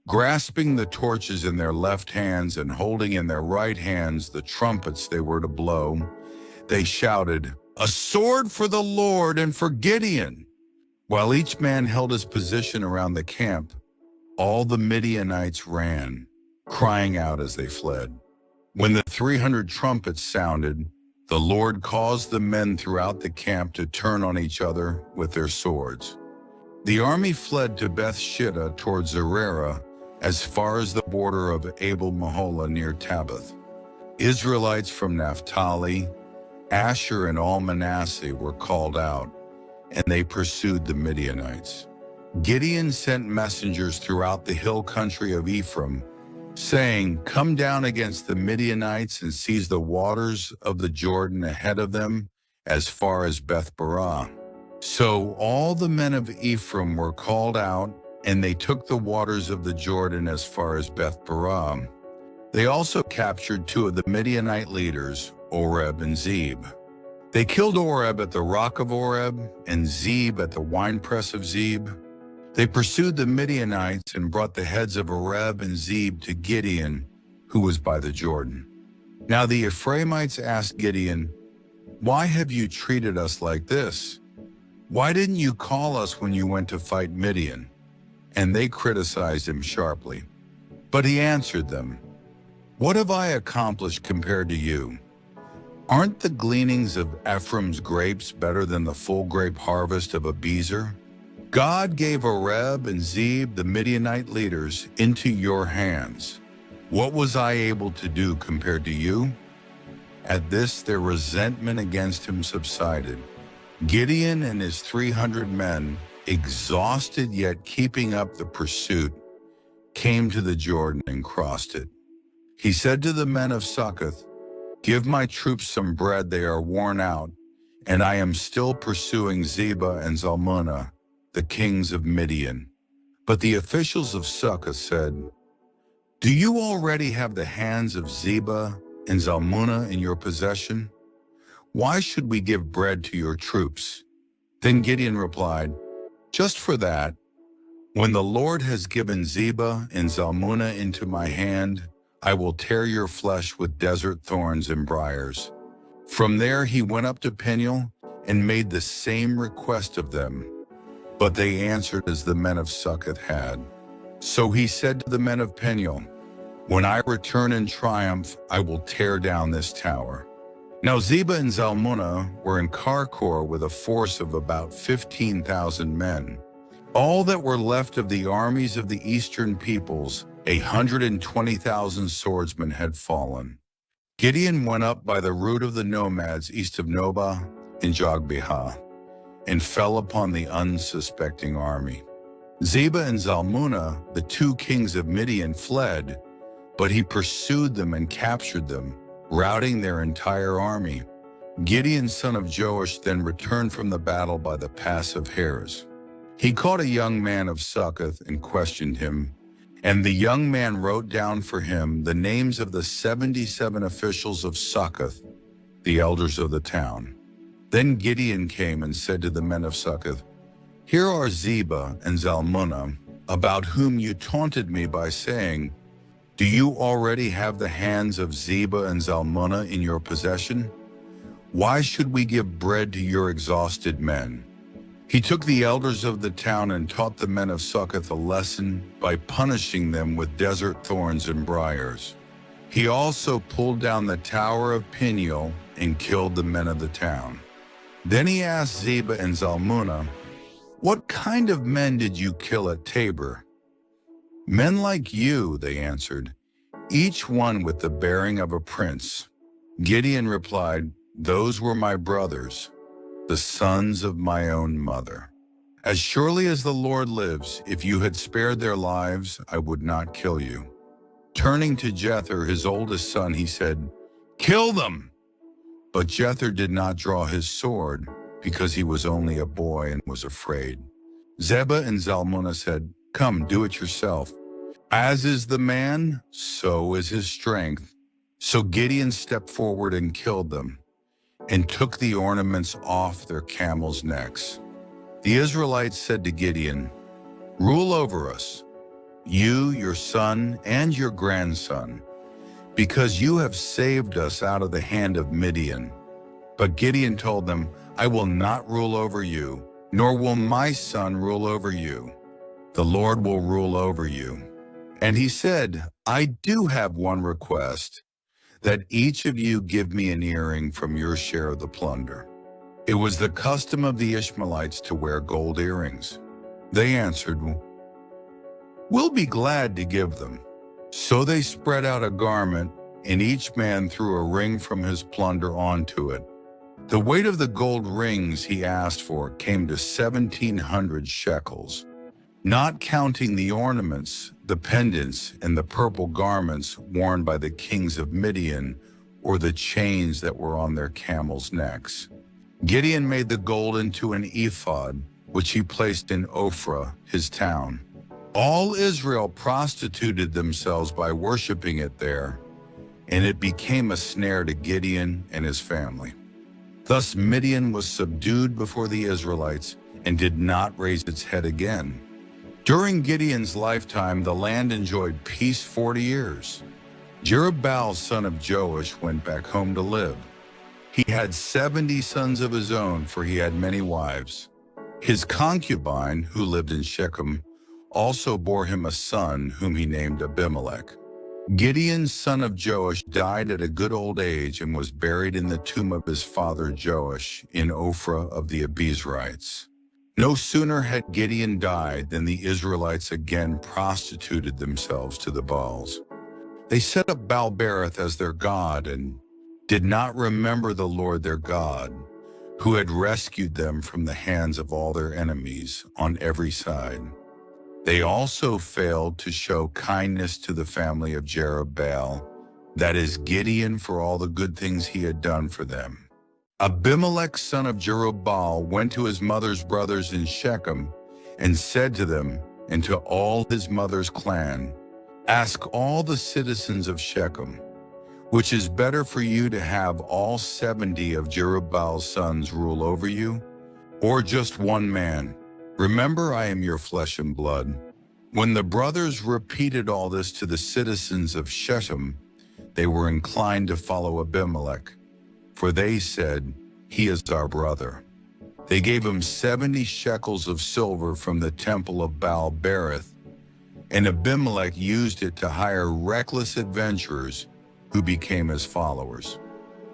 Grasping the torches in their left hands and holding in their right hands the trumpets they were to blow, they shouted, "A sword for the Lord and for Gideon!" While each man held his position around the camp, All the Midianites ran, crying out as they fled. When the 300 trumpets sounded, the Lord caused the men throughout the camp to turn on each other with their swords. The army fled to Beth-shittah towards Zererah, as far as the border of Abel-Meholah near Tabbath. Israelites from Naphtali, Asher, and all Manasseh were called out, and they pursued the Midianites. Gideon sent messengers throughout the hill country of Ephraim, saying, "Come down against the Midianites and seize the waters of the Jordan ahead of them as far as Beth-barah." So all the men of Ephraim were called out, and they took the waters of the Jordan as far as Beth-barah. They also captured 2 of the Midianite leaders, Oreb and Zeb. They killed Oreb at the rock of Oreb and Zeb at the winepress of Zeb. They pursued the Midianites and brought the heads of Oreb and Zeb to Gideon, who was by the Jordan. Now the Ephraimites asked Gideon, "Why have you treated us like this? Why didn't you call us when you went to fight Midian?" And they criticized him sharply. But he answered them, "What have I accomplished compared to you? Aren't the gleanings of Ephraim's grapes better than the full grape harvest of Abiezer? God gave Oreb and Zeb, the Midianite leaders, into your hands. What was I able to do compared to you?" At this, their resentment against him subsided. Gideon and his 300 men, exhausted yet keeping up the pursuit, came to the Jordan and crossed it. He said to the men of Succoth, "Give my troops some bread, they are worn out, and I am still pursuing Zebah and Zalmunna, the kings of Midian." But the officials of Succoth said, "Do you already have the hands of Zebah and Zalmunna in your possession? Why should we give bread to your troops?" Then Gideon replied, "Just for that, when the Lord has given Zebah and Zalmunna into my hand, I will tear your flesh with desert thorns and briars." From there he went up to Peniel and made the same request of them. But they answered as the men of Succoth had. So he said to the men of Peniel, "When I return in triumph, I will tear down this tower." Now Zebah and Zalmunna were in Karkor with a force of about 15,000 men. All that were left of the armies of the eastern peoples, 120,000 swordsmen, had fallen. Gideon went up by the route of the nomads east of Nobah and Jogbehah, and fell upon the unsuspecting army. Zebah and Zalmunna, the 2 kings of Midian, fled, but he pursued them and captured them, routing their entire army. Gideon, son of Joash, then returned from the battle by the pass of Heres. He caught a young man of Succoth and questioned him, and the young man wrote down for him the names of the 77 officials of Succoth, the elders of the town. Then Gideon came and said to the men of Succoth, "Here are Zebah and Zalmunna, about whom you taunted me by saying, 'Do you already have the hands of Zebah and Zalmunna in your possession? Why should we give bread to your exhausted men?'" He took the elders of the town and taught the men of Succoth a lesson by punishing them with desert thorns and briars. He also pulled down the tower of Peniel and killed the men of the town. Then he asked Zebah and Zalmunna, "What kind of men did you kill at Tabor?" "Men like you," they answered, "each one with the bearing of a prince." Gideon replied, "Those were my brothers, the sons of my own mother. As surely as the Lord lives, if you had spared their lives, I would not kill you." Turning to Jether, his oldest son, he said, "Kill them!" But Jether did not draw his sword, because he was only a boy and was afraid. Zebah and Zalmunna said, "Come, do it yourself. As is the man, so is his strength." So Gideon stepped forward and killed them, and took the ornaments off their camels' necks. The Israelites said to Gideon, "Rule over us, you, your son, and your grandson, because you have saved us out of the hand of Midian." But Gideon told them, "I will not rule over you, nor will my son rule over you. The Lord will rule over you." And he said, "I do have one request, that each of you give me an earring from your share of the plunder." It was the custom of the Ishmaelites to wear gold earrings. They answered, "We'll be glad to give them." So they spread out a garment, and each man threw a ring from his plunder onto it. The weight of the gold rings he asked for came to 1,700 shekels, not counting the ornaments, the pendants, and the purple garments worn by the kings of Midian, or the chains that were on their camels' necks. Gideon made the gold into an ephod, which he placed in Ophrah, his town. All Israel prostituted themselves by worshiping it there, and it became a snare to Gideon and his family. Thus Midian was subdued before the Israelites and did not raise its head again. During Gideon's lifetime, the land enjoyed peace 40 years. Jerubbaal, son of Joash, went back home to live. He had 70 sons of his own, for he had many wives. His concubine, who lived in Shechem, also bore him a son whom he named Abimelech. Gideon, son of Joash, died at a good old age and was buried in the tomb of his father Joash in Ophrah of the Abiezrites. No sooner had Gideon died than the Israelites again prostituted themselves to the Baals. They set up Baal-berith as their god and did not remember the Lord their God, who had rescued them from the hands of all their enemies on every side. They also failed to show kindness to the family of Jerubbaal, that is Gideon, for all the good things he had done for them. Abimelech, son of Jerubbaal, went to his mother's brothers in Shechem and said to them and to all his mother's clan, "Ask all the citizens of Shechem, which is better for you to have all 70 of Jerubbaal's sons rule over you, or just one man? Remember, I am your flesh and blood." When the brothers repeated all this to the citizens of Shechem, they were inclined to follow Abimelech, for they said, "He is our brother." They gave him 70 shekels of silver from the temple of Baal-berith, and Abimelech used it to hire reckless adventurers who became his followers.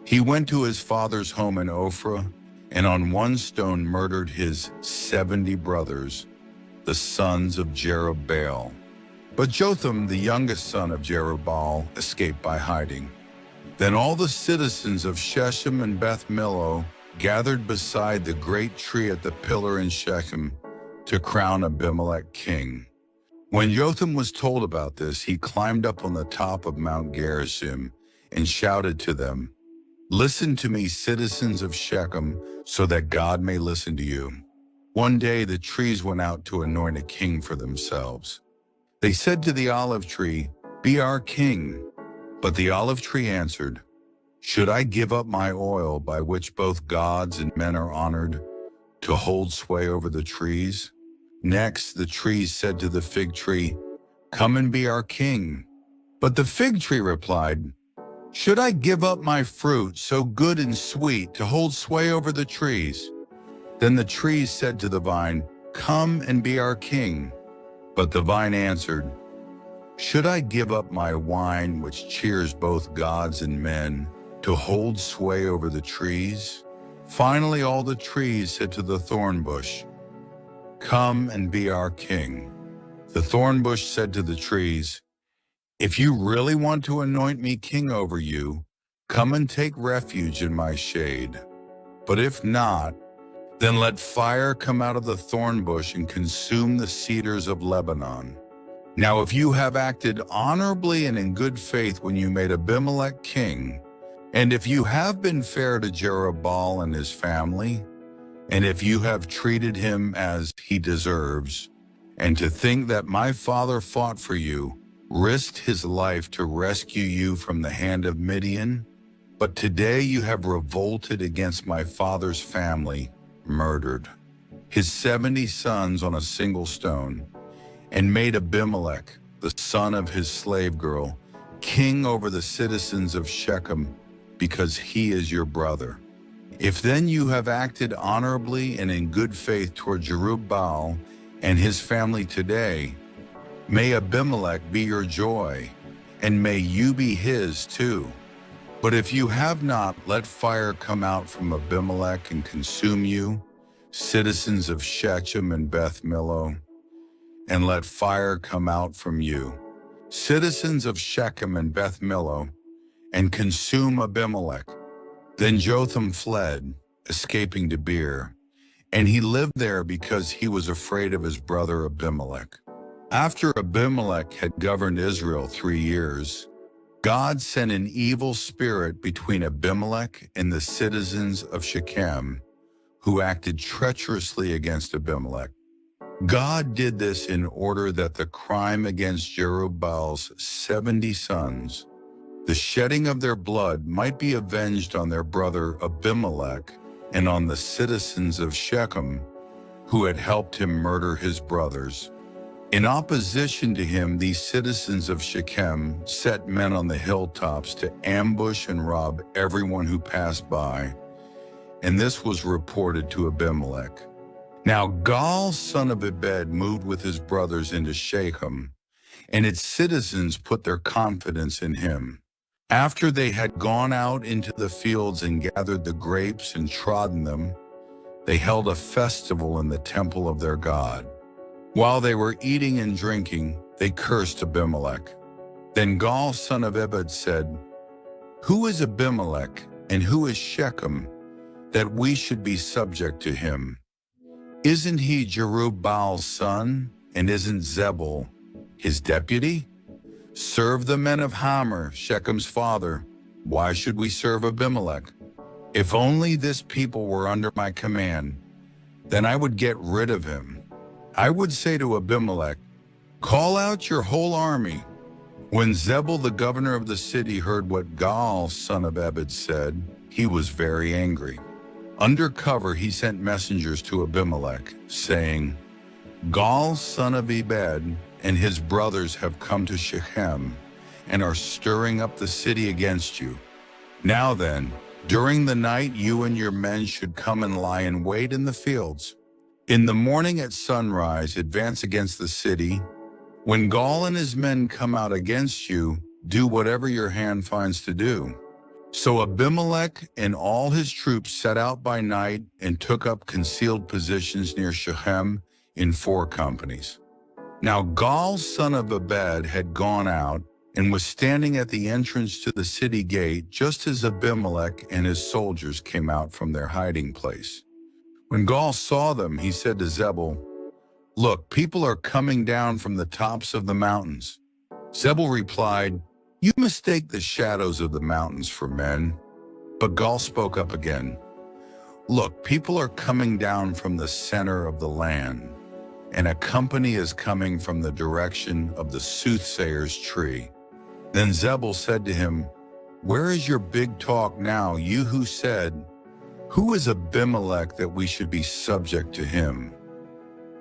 He went to his father's home in Ophrah, and on one stone murdered his 70 brothers, the sons of Jerubbaal. But Jotham, the youngest son of Jerubbaal, escaped by hiding. Then all the citizens of Shechem and Beth Millo gathered beside the great tree at the pillar in Shechem to crown Abimelech king. When Jotham was told about this, he climbed up on the top of Mount Gerizim and shouted to them, "Listen to me, citizens of Shechem, so that God may listen to you." One day the trees went out to anoint a king for themselves. They said to the olive tree, "Be our king." But the olive tree answered, "Should I give up my oil by which both gods and men are honored, to hold sway over the trees?" Next the trees said to the fig tree, "Come and be our king." But the fig tree replied, "Should I give up my fruit, so good and sweet, to hold sway over the trees?" Then the trees said to the vine, "Come and be our king." But the vine answered, "Should I give up my wine, which cheers both gods and men, to hold sway over the trees?" Finally all the trees said to the thorn bush, "Come and be our king." The thorn bush said to the trees, "If you really want to anoint me king over you, come and take refuge in my shade. But if not, then let fire come out of the thorn bush and consume the cedars of Lebanon. Now if you have acted honorably and in good faith when you made Abimelech king, and if you have been fair to Jerubbaal and his family, and if you have treated him as he deserves, and to think that my father fought for you, risked his life to rescue you from the hand of Midian, but today you have revolted against my father's family, murdered his 70 sons on a single stone, and made Abimelech, the son of his slave girl, king over the citizens of Shechem, because he is your brother. If then you have acted honorably and in good faith toward Jerubbaal and his family today. May Abimelech be your joy, and may you be his too. But if you have not, let fire come out from Abimelech and consume you, citizens of Shechem and Beth Millo, and let fire come out from you, citizens of Shechem and Beth Millo, and consume Abimelech. Then Jotham fled, escaping Debir, and he lived there because he was afraid of his brother Abimelech. After Abimelech had governed Israel 3 years, God sent an evil spirit between Abimelech and the citizens of Shechem, who acted treacherously against Abimelech. God did this in order that the crime against Jerubaal's 70 sons, the shedding of their blood, might be avenged on their brother Abimelech and on the citizens of Shechem, who had helped him murder his brothers. In opposition to him, these citizens of Shechem set men on the hilltops to ambush and rob everyone who passed by, and this was reported to Abimelech. Now Gaal, son of Ebed, moved with his brothers into Shechem, and its citizens put their confidence in him. After they had gone out into the fields and gathered the grapes and trodden them, they held a festival in the temple of their God. While they were eating and drinking, they cursed Abimelech. Then Gaal, son of Ebed, said, "Who is Abimelech and who is Shechem, that we should be subject to him? Isn't he Jerubaal's son, and isn't Zebul his deputy? Serve the men of Hamor, Shechem's father. Why should we serve Abimelech? If only this people were under my command, then I would get rid of him. I would say to Abimelech, 'Call out your whole army.'" When Zebul, the governor of the city, heard what Gaal, son of Ebed, said, he was very angry. Under cover, he sent messengers to Abimelech, saying, "Gaal, son of Ebed, and his brothers have come to Shechem and are stirring up the city against you. Now then, during the night you and your men should come and lie in wait in the fields. In the morning at sunrise, advance against the city. When Gaal and his men come out against you, do whatever your hand finds to do." So Abimelech and all his troops set out by night and took up concealed positions near Shechem in 4 companies. Now Gaal, son of Ebed, had gone out and was standing at the entrance to the city gate just as Abimelech and his soldiers came out from their hiding place. When Gaal saw them, he said to Zebul, "Look, people are coming down from the tops of the mountains." Zebul replied, "You mistake the shadows of the mountains for men." But Gaal spoke up again, "Look, people are coming down from the center of the land, and a company is coming from the direction of the soothsayer's tree." Then Zebul said to him, "Where is your big talk now, you who said, 'Who is Abimelech that we should be subject to him?'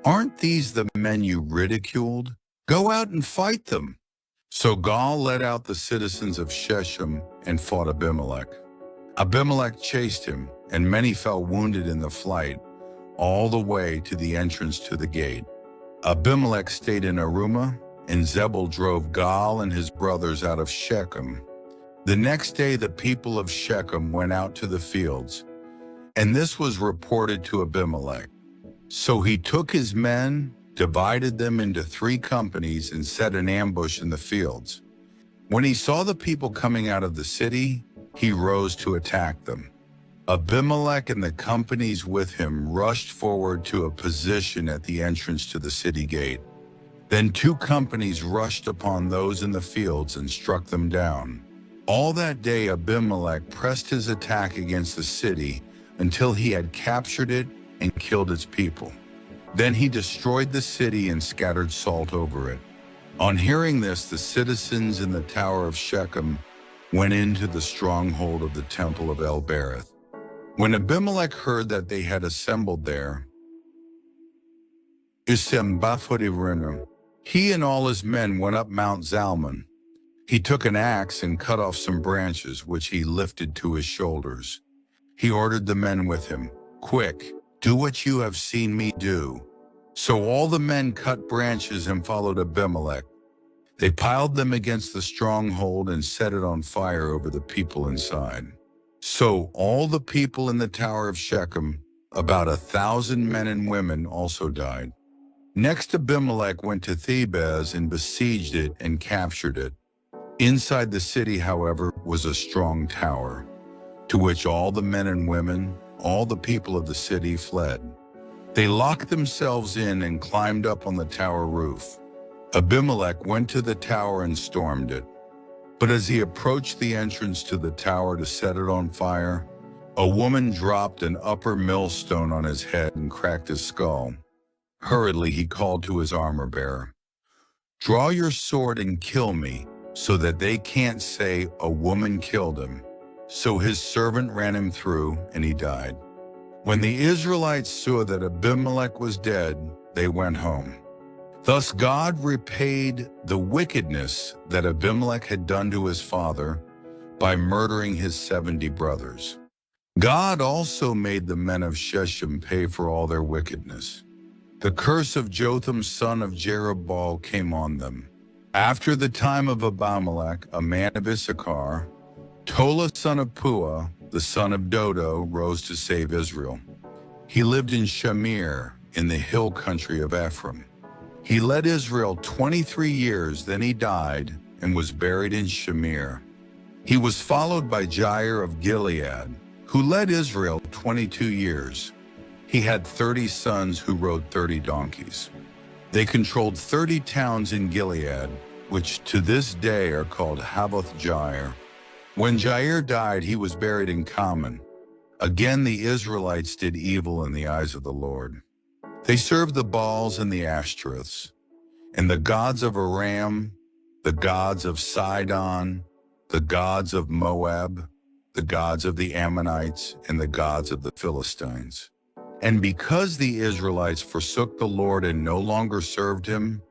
Aren't these the men you ridiculed? Go out and fight them." So Gaal led out the citizens of Shechem and fought Abimelech. Abimelech chased him, and many fell wounded in the flight, all the way to the entrance to the gate. Abimelech stayed in Arumah, and Zebul drove Gaal and his brothers out of Shechem. The next day the people of Shechem went out to the fields, and this was reported to Abimelech. So he took his men, divided them into 3 companies, and set an ambush in the fields. When he saw the people coming out of the city, he rose to attack them. Abimelech and the companies with him rushed forward to a position at the entrance to the city gate. Then 2 companies rushed upon those in the fields and struck them down. All that day Abimelech pressed his attack against the city until he had captured it and killed its people. Then he destroyed the city and scattered salt over it. On hearing this, the citizens in the tower of Shechem went into the stronghold of the temple of El-Berith. When Abimelech heard that they had assembled there, he and all his men went up Mount Zalmon. He took an axe and cut off some branches, which he lifted to his shoulders. He ordered the men with him, "Quick, do what you have seen me do." So all the men cut branches and followed Abimelech. They piled them against the stronghold and set it on fire over the people inside. So all the people in the tower of Shechem, about 1,000 men and women, also died. Next, Abimelech went to Thebez and besieged it and captured it. Inside the city, however, was a strong tower, to which all the men and women, all the people of the city fled. They locked themselves in and climbed up on the tower roof. Abimelech went to the tower and stormed it. But as he approached the entrance to the tower to set it on fire, a woman dropped an upper millstone on his head and cracked his skull. Hurriedly he called to his armor-bearer, "Draw your sword and kill me, so that they can't say a woman killed him." So his servant ran him through, and he died. When the Israelites saw that Abimelech was dead, they went home. Thus God repaid the wickedness that Abimelech had done to his father by murdering his 70 brothers. God also made the men of Shechem pay for all their wickedness. The curse of Jotham son of Jerubbaal came on them. After the time of Abimelech, a man of Issachar, Tola son of Puah, the son of Dodo, rose to save Israel. He lived in Shamir, in the hill country of Ephraim. He led Israel 23 years, then he died and was buried in Shamir. He was followed by Jair of Gilead, who led Israel 22 years. He had 30 sons who rode 30 donkeys. They controlled 30 towns in Gilead, which to this day are called Havoth Jair. When Jair died, he was buried in Carmel. Again, the Israelites did evil in the eyes of the Lord. They served the Baals and the Ashtoreths, and the gods of Aram, the gods of Sidon, the gods of Moab, the gods of the Ammonites, and the gods of the Philistines. And because the Israelites forsook the Lord and no longer served him,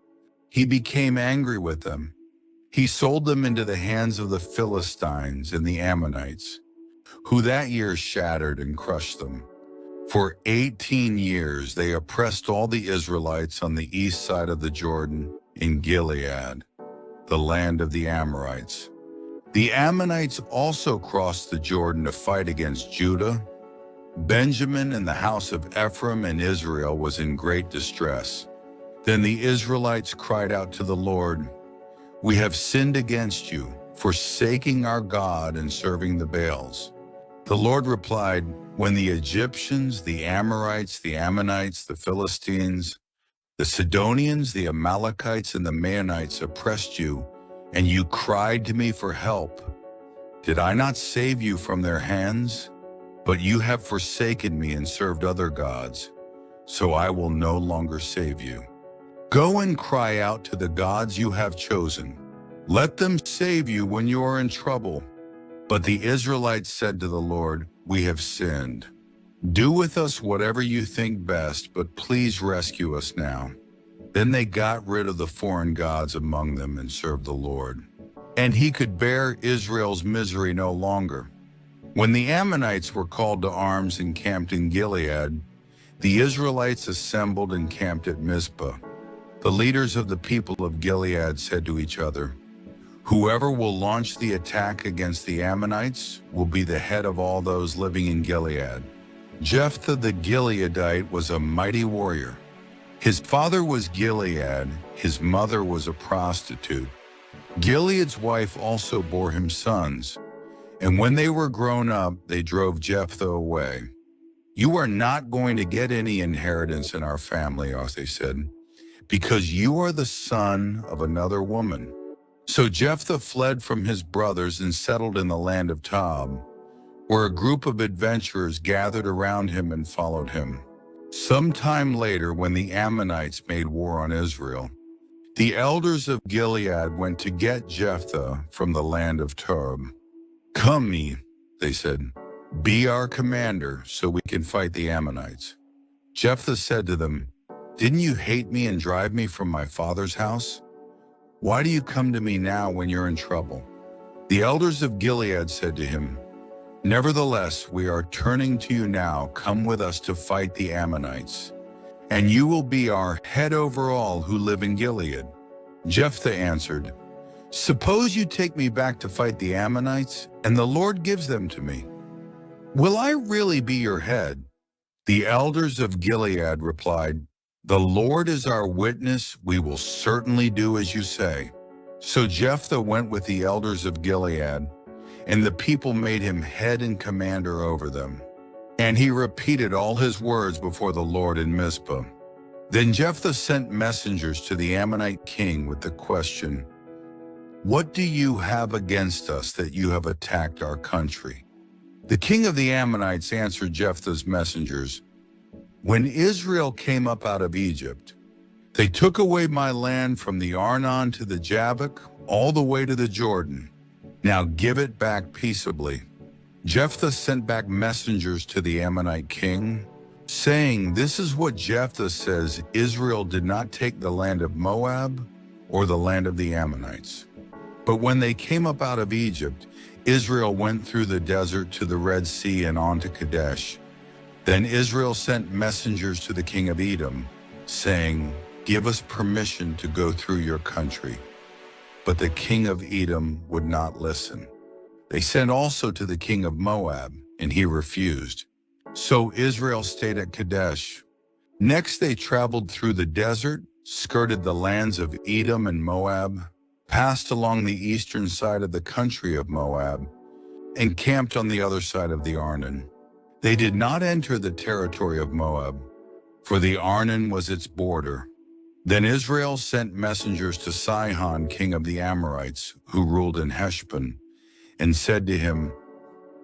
he became angry with them. He sold them into the hands of the Philistines and the Ammonites, who that year shattered and crushed them. For 18 years they oppressed all the Israelites on the east side of the Jordan in Gilead, the land of the Amorites. The Ammonites also crossed the Jordan to fight against Judah. Benjamin and the house of Ephraim and Israel was in great distress. Then the Israelites cried out to the Lord, "We have sinned against you, forsaking our God and serving the Baals." The Lord replied, "When the Egyptians, the Amorites, the Ammonites, the Philistines, the Sidonians, the Amalekites, and the Maonites oppressed you, and you cried to me for help, did I not save you from their hands? But you have forsaken me and served other gods, so I will no longer save you. Go and cry out to the gods you have chosen. Let them save you when you are in trouble." But the Israelites said to the Lord, "We have sinned. Do with us whatever you think best, but please rescue us now." Then they got rid of the foreign gods among them and served the Lord. And he could bear Israel's misery no longer. When the Ammonites were called to arms and camped in Gilead, the Israelites assembled and camped at Mizpah. The leaders of the people of Gilead said to each other, "Whoever will launch the attack against the Ammonites will be the head of all those living in Gilead." Jephthah the Gileadite was a mighty warrior. His father was Gilead, his mother was a prostitute. Gilead's wife also bore him sons, and when they were grown up, they drove Jephthah away. "You are not going to get any inheritance in our family," they said, "because you are the son of another woman." So Jephthah fled from his brothers and settled in the land of Tob, where a group of adventurers gathered around him and followed him. Sometime later, when the Ammonites made war on Israel, the elders of Gilead went to get Jephthah from the land of Tob. "Come, they said, be our commander so we can fight the Ammonites." Jephthah said to them, "Didn't you hate me and drive me from my father's house? Why do you come to me now when you're in trouble?" The elders of Gilead said to him, "Nevertheless, we are turning to you now. Come with us to fight the Ammonites." and you will be our head over all who live in Gilead." Jephthah answered, "Suppose you take me back to fight the Ammonites, and the Lord gives them to me. Will I really be your head?" The elders of Gilead replied, "The Lord is our witness, we will certainly do as you say." So Jephthah went with the elders of Gilead, and the people made him head and commander over them. And he repeated all his words before the Lord in Mizpah. Then Jephthah sent messengers to the Ammonite king with the question, "What do you have against us that you have attacked our country?" The king of the Ammonites answered Jephthah's messengers, "When Israel came up out of Egypt, they took away my land from the Arnon to the Jabbok, all the way to the Jordan. Now give it back peaceably." Jephthah sent back messengers to the Ammonite king, saying, "This is what Jephthah says: Israel did not take the land of Moab or the land of the Ammonites. But when they came up out of Egypt, Israel went through the desert to the Red Sea and on to Kadesh. Then Israel sent messengers to the king of Edom, saying, 'Give us permission to go through your country.' But the king of Edom would not listen. They sent also to the king of Moab, and he refused. So Israel stayed at Kadesh. Next they traveled through the desert, skirted the lands of Edom and Moab, passed along the eastern side of the country of Moab, and camped on the other side of the Arnon. They did not enter the territory of Moab, for the Arnon was its border. Then Israel sent messengers to Sihon, king of the Amorites, who ruled in Heshbon, and said to him,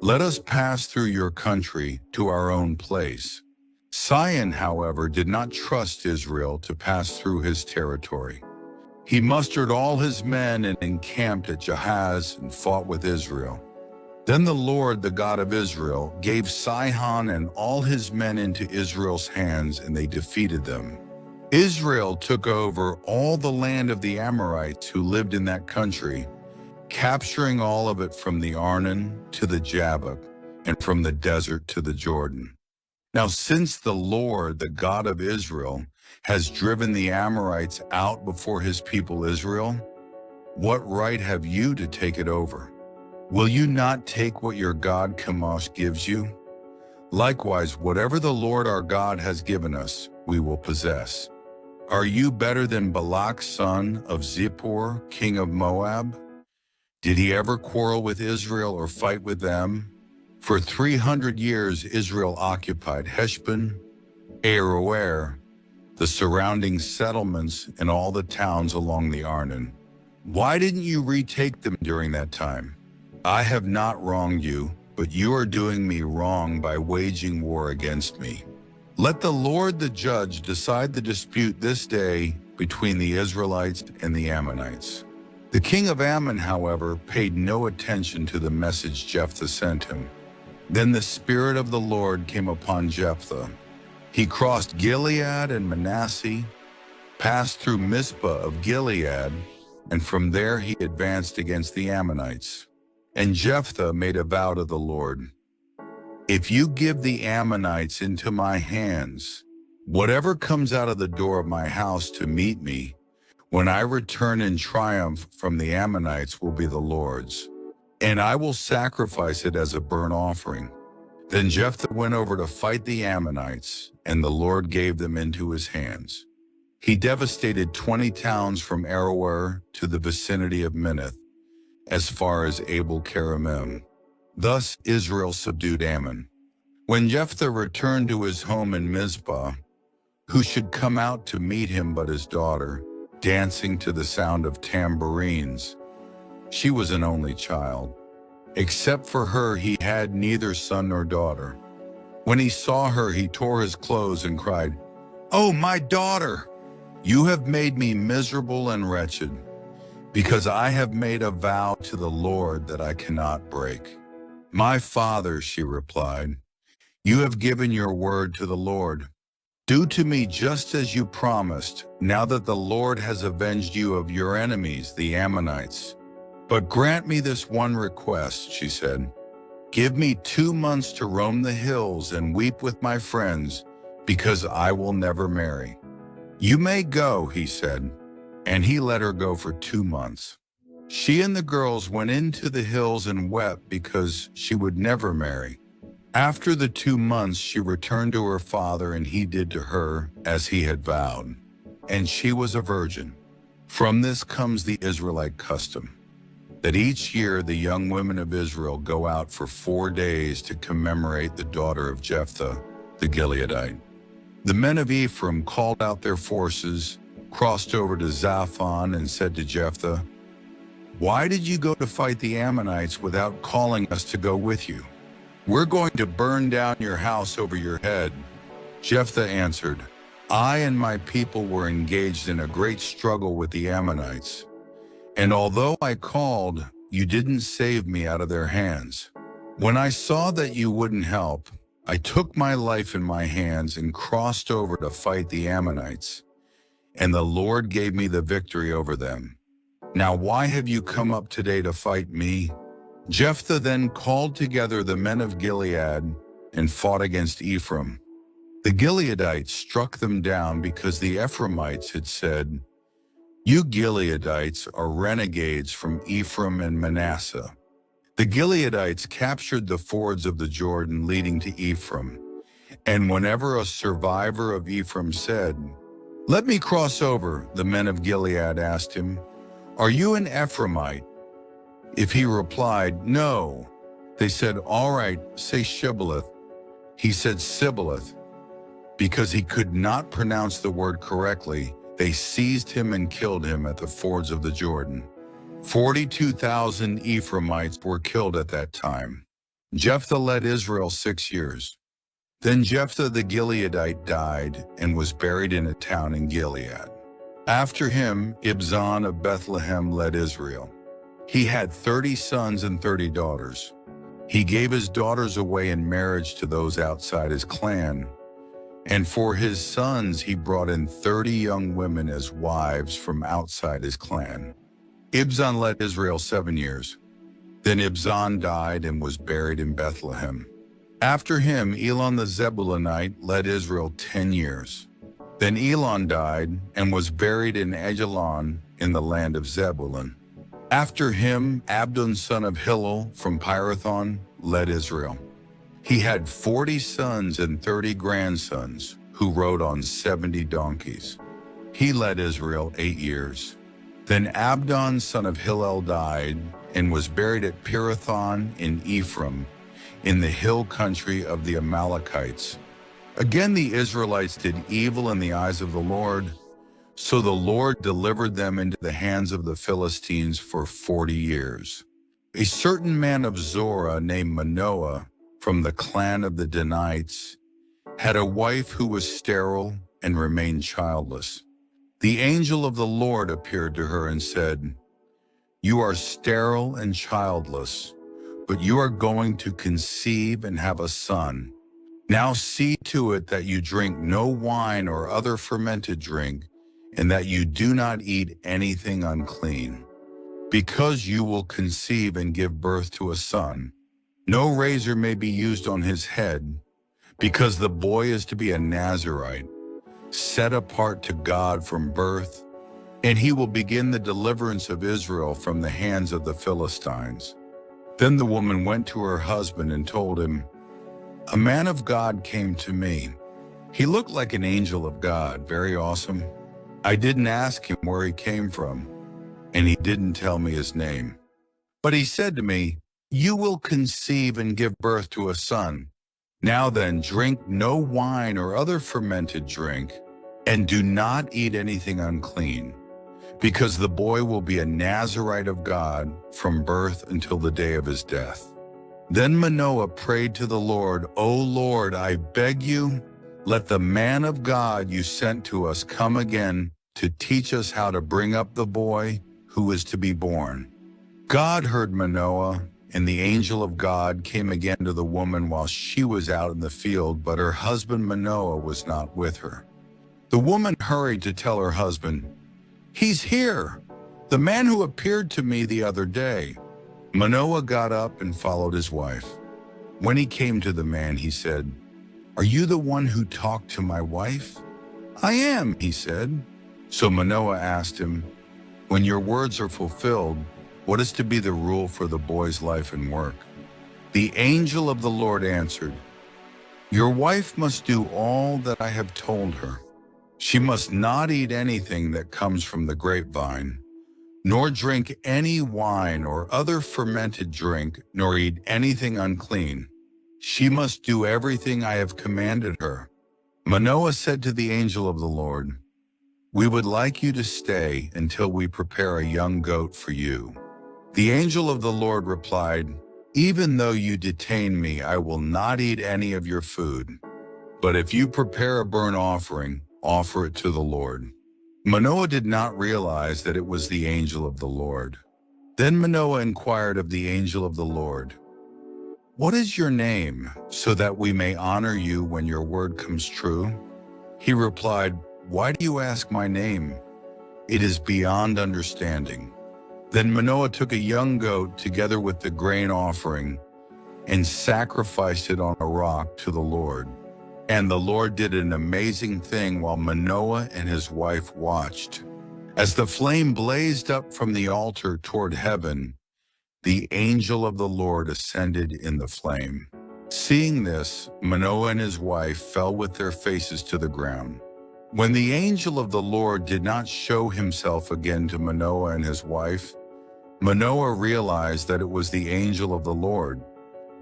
'Let us pass through your country to our own place.' Sihon, however, did not trust Israel to pass through his territory. He mustered all his men and encamped at Jahaz and fought with Israel. Then the Lord, the God of Israel, gave Sihon and all his men into Israel's hands, and they defeated them. Israel took over all the land of the Amorites who lived in that country, capturing all of it from the Arnon to the Jabbok, and from the desert to the Jordan. Now since the Lord, the God of Israel, has driven the Amorites out before his people Israel, what right have you to take it over? Will you not take what your God Chemosh gives you? Likewise, whatever the Lord our God has given us, we will possess. Are you better than Balak, son of Zippor, king of Moab? Did he ever quarrel with Israel or fight with them? For 300 years Israel occupied Heshbon, Aroer, the surrounding settlements, and all the towns along the Arnon. Why didn't you retake them during that time? I have not wronged you, but you are doing me wrong by waging war against me. Let the Lord the judge decide the dispute this day between the Israelites and the Ammonites." The king of Ammon, however, paid no attention to the message Jephthah sent him. Then the Spirit of the Lord came upon Jephthah. He crossed Gilead and Manasseh, passed through Mizpah of Gilead, and from there he advanced against the Ammonites. And Jephthah made a vow to the Lord, "If you give the Ammonites into my hands, whatever comes out of the door of my house to meet me, when I return in triumph from the Ammonites will be the Lord's, and I will sacrifice it as a burnt offering." Then Jephthah went over to fight the Ammonites, and the Lord gave them into his hands. He devastated 20 towns from Aroer to the vicinity of Minnith, as far as Abel Keramim. Thus Israel subdued Ammon. When Jephthah returned to his home in Mizpah, who should come out to meet him but his daughter, dancing to the sound of tambourines? She was an only child. Except for her, he had neither son nor daughter. When he saw her, he tore his clothes and cried, "Oh, my daughter! You have made me miserable and wretched, because I have made a vow to the Lord that I cannot break." "My father," she replied, "you have given your word to the Lord. Do to me just as you promised, now that the Lord has avenged you of your enemies, the Ammonites. But grant me this one request," she said. "Give me 2 months to roam the hills and weep with my friends, because I will never marry. You may go, he said, and he let her go for 2 months. She and the girls went into the hills and wept because she would never marry. After the 2 months, she returned to her father, and he did to her as he had vowed, and she was a virgin. From this comes the Israelite custom, that each year the young women of Israel go out for 4 days to commemorate the daughter of Jephthah, the Gileadite. The men of Ephraim called out their forces, crossed over to Zaphon, and said to Jephthah, "Why did you go to fight the Ammonites without calling us to go with you? We're going to burn down your house over your head." Jephthah answered, "I and my people were engaged in a great struggle with the Ammonites, and although I called, you didn't save me out of their hands. When I saw that you wouldn't help, I took my life in my hands and crossed over to fight the Ammonites, and the Lord gave me the victory over them. Now why have you come up today to fight me?" Jephthah then called together the men of Gilead and fought against Ephraim. The Gileadites struck them down because the Ephraimites had said, "You Gileadites are renegades from Ephraim and Manasseh." The Gileadites captured the fords of the Jordan leading to Ephraim, and whenever a survivor of Ephraim said, "Let me cross over," the men of Gilead asked him, "Are you an Ephraimite?" If he replied, "No," they said, "All right, say Shibboleth." He said Sibboleth. Because he could not pronounce the word correctly, they seized him and killed him at the fords of the Jordan. 42,000 Ephraimites were killed at that time. Jephthah led Israel 6 years. Then Jephthah the Gileadite died and was buried in a town in Gilead. After him, Ibzan of Bethlehem led Israel. He had 30 sons and 30 daughters. He gave his daughters away in marriage to those outside his clan, and for his sons he brought in 30 young women as wives from outside his clan. Ibzan led Israel 7 years. Then Ibzan died and was buried in Bethlehem. After him, Elon the Zebulunite led Israel 10 years. Then Elon died and was buried in Ajalon in the land of Zebulun. After him, Abdon son of Hillel from Pirathon led Israel. He had 40 sons and 30 grandsons who rode on 70 donkeys. He led Israel 8 years. Then Abdon son of Hillel died and was buried at Pirathon in Ephraim, in the hill country of the Amalekites. Again the Israelites did evil in the eyes of the Lord, so the Lord delivered them into the hands of the Philistines for 40 years. A certain man of Zorah named Manoah, from the clan of the Danites, had a wife who was sterile and remained childless. The angel of the Lord appeared to her and said, "You are sterile and childless, but you are going to conceive and have a son. Now see to it that you drink no wine or other fermented drink, and that you do not eat anything unclean, because you will conceive and give birth to a son. No razor may be used on his head, because the boy is to be a Nazirite, set apart to God from birth, and he will begin the deliverance of Israel from the hands of the Philistines." Then the woman went to her husband and told him, "A man of God came to me. He looked like an angel of God, very awesome. I didn't ask him where he came from, and he didn't tell me his name. But he said to me, 'You will conceive and give birth to a son. Now then, drink no wine or other fermented drink, and do not eat anything unclean, because the boy will be a Nazirite of God from birth until the day of his death.' Then Manoah prayed to the Lord, 'O Lord, I beg you, let the man of God you sent to us come again to teach us how to bring up the boy who is to be born.' God heard Manoah, and the angel of God came again to the woman while she was out in the field, but her husband Manoah was not with her. The woman hurried to tell her husband, 'He's here, the man who appeared to me the other day.' Manoah got up and followed his wife. When he came to the man, he said, "Are you the one who talked to my wife?" "I am," he said. So Manoah asked him, "When your words are fulfilled, what is to be the rule for the boy's life and work?" The angel of the Lord answered, "Your wife must do all that I have told her. She must not eat anything that comes from the grapevine, nor drink any wine or other fermented drink, nor eat anything unclean. She must do everything I have commanded her." Manoah said to the angel of the Lord, "We would like you to stay until we prepare a young goat for you." The angel of the Lord replied, "Even though you detain me, I will not eat any of your food. But if you prepare a burnt offering, offer it to the Lord." Manoah did not realize that it was the angel of the Lord. Then Manoah inquired of the angel of the Lord, "What is your name, so that we may honor you when your word comes true?" He replied, "Why do you ask my name? It is beyond understanding." Then Manoah took a young goat together with the grain offering and sacrificed it on a rock to the Lord. And the Lord did an amazing thing while Manoah and his wife watched. As the flame blazed up from the altar toward heaven, the angel of the Lord ascended in the flame. Seeing this, Manoah and his wife fell with their faces to the ground. When the angel of the Lord did not show himself again to Manoah and his wife, Manoah realized that it was the angel of the Lord.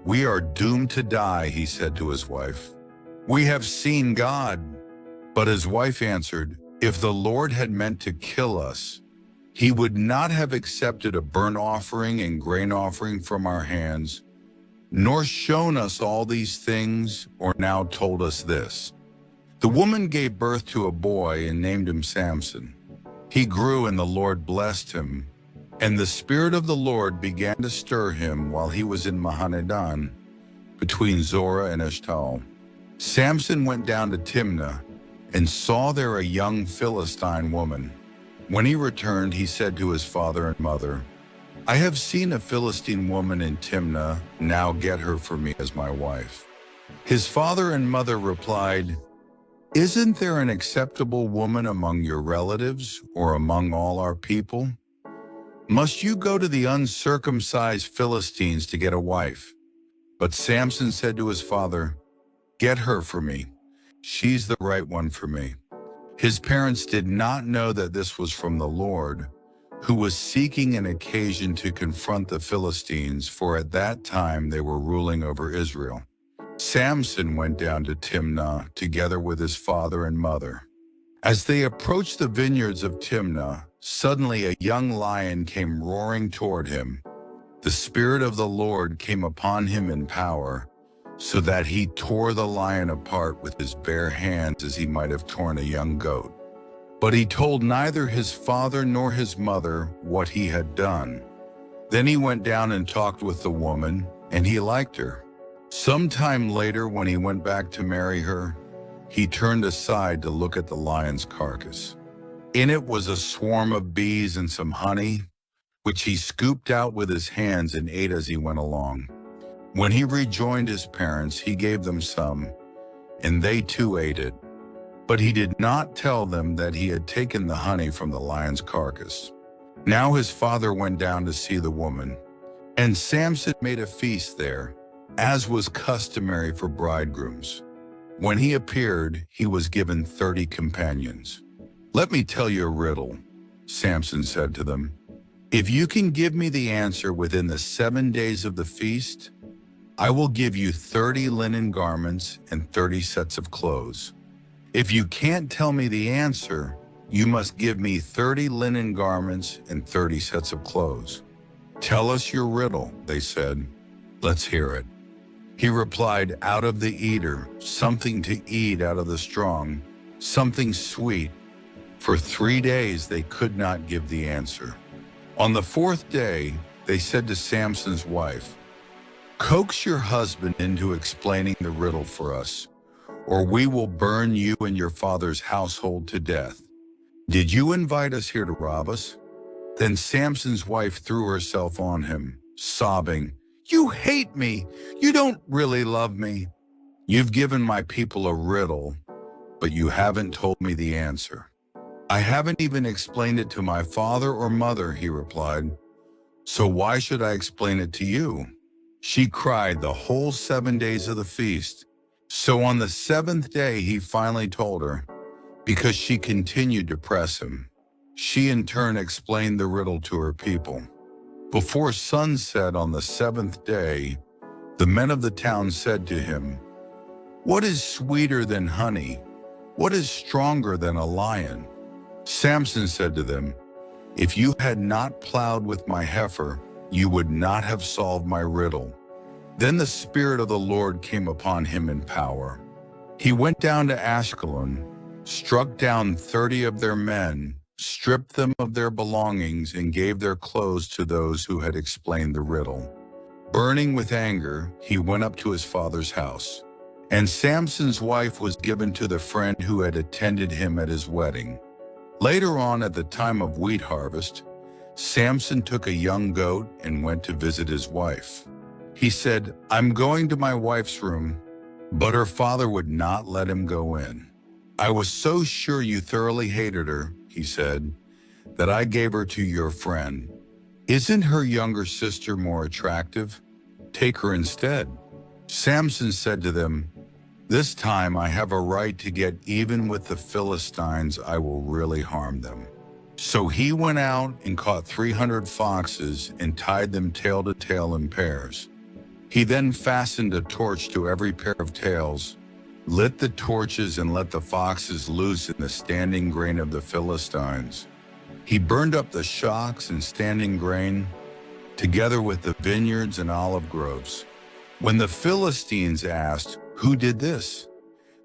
"We are doomed to die," he said to his wife. "We have seen God." But his wife answered, "If the Lord had meant to kill us, he would not have accepted a burnt offering and grain offering from our hands, nor shown us all these things, or now told us this." The woman gave birth to a boy and named him Samson. He grew and the Lord blessed him, and the Spirit of the Lord began to stir him while he was in Mahanadan, between Zorah and Eshtaol. Samson went down to Timnah and saw there a young Philistine woman. When he returned, he said to his father and mother, "I have seen a Philistine woman in Timnah, now get her for me as my wife." His father and mother replied, "Isn't there an acceptable woman among your relatives or among all our people? Must you go to the uncircumcised Philistines to get a wife?" But Samson said to his father, "Get her for me. She's the right one for me." His parents did not know that this was from the Lord, who was seeking an occasion to confront the Philistines, for at that time they were ruling over Israel. Samson went down to Timnah together with his father and mother. As they approached the vineyards of Timnah, suddenly a young lion came roaring toward him. The Spirit of the Lord came upon him in power, so that he tore the lion apart with his bare hands as he might have torn a young goat. But he told neither his father nor his mother what he had done. Then he went down and talked with the woman, and he liked her. Some time later, when he went back to marry her, he turned aside to look at the lion's carcass. In it was a swarm of bees and some honey, which he scooped out with his hands and ate as he went along. When he rejoined his parents, he gave them some, and they too ate it. But he did not tell them that he had taken the honey from the lion's carcass. Now his father went down to see the woman, and Samson made a feast there, as was customary for bridegrooms. When he appeared, he was given 30 companions. "Let me tell you a riddle," Samson said to them. "If you can give me the answer within the 7 days of the feast, I will give you 30 linen garments and 30 sets of clothes. If you can't tell me the answer, you must give me 30 linen garments and 30 sets of clothes." "Tell us your riddle," they said. "Let's hear it." He replied, "Out of the eater, something to eat out of the strong, something sweet." For 3 days they could not give the answer. On the 4th day, they said to Samson's wife, "Coax your husband into explaining the riddle for us, or we will burn you and your father's household to death. Did you invite us here to rob us?" Then Samson's wife threw herself on him, sobbing, "You hate me! You don't really love me!" You've given my people a riddle, but you haven't told me the answer." "I haven't even explained it to my father or mother," he replied. "So why should I explain it to you?" She cried the whole 7 days of the feast. So on the seventh day he finally told her, because she continued to press him. She in turn explained the riddle to her people. Before sunset on the seventh day, the men of the town said to him, "What is sweeter than honey? What is stronger than a lion?" Samson said to them, "If you had not plowed with my heifer, you would not have solved my riddle." Then the Spirit of the Lord came upon him in power. He went down to Ashkelon, struck down 30 of their men, stripped them of their belongings, and gave their clothes to those who had explained the riddle. Burning with anger, he went up to his father's house. And Samson's wife was given to the friend who had attended him at his wedding. Later on, at the time of wheat harvest, Samson took a young goat and went to visit his wife. He said, "I'm going to my wife's room," but her father would not let him go in. "I was so sure you thoroughly hated her," he said, "that I gave her to your friend. Isn't her younger sister more attractive? Take her instead." Samson said to them, "This time I have a right to get even with the Philistines. I will really harm them." So he went out and caught 300 foxes and tied them tail to tail in pairs. He then fastened a torch to every pair of tails, lit the torches, and let the foxes loose in the standing grain of the Philistines. He burned up the shocks and standing grain, together with the vineyards and olive groves. When the Philistines asked, "Who did this?"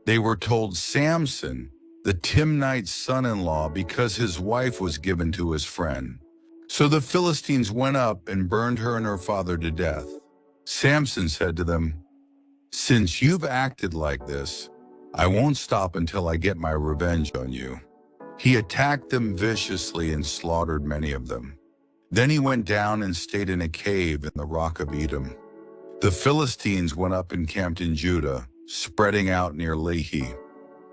they were told, "Samson, the Timnite's son-in-law, because his wife was given to his friend." So the Philistines went up and burned her and her father to death. Samson said to them, "Since you've acted like this, I won't stop until I get my revenge on you." He attacked them viciously and slaughtered many of them. Then he went down and stayed in a cave in the rock of Edom. The Philistines went up and camped in Judah, spreading out near Lehi.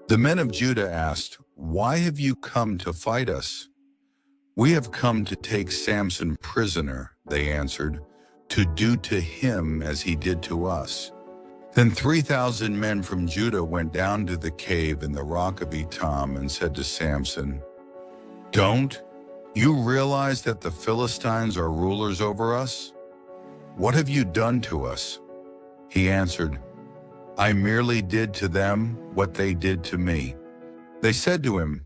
The men of Judah asked, "Why have you come to fight us?" "We have come to take Samson prisoner," they answered, "to do to him as he did to us." Then 3,000 men from Judah went down to the cave in the rock of Etam and said to Samson, "Don't you realize that the Philistines are rulers over us? What have you done to us?" He answered, "I merely did to them what they did to me." They said to him,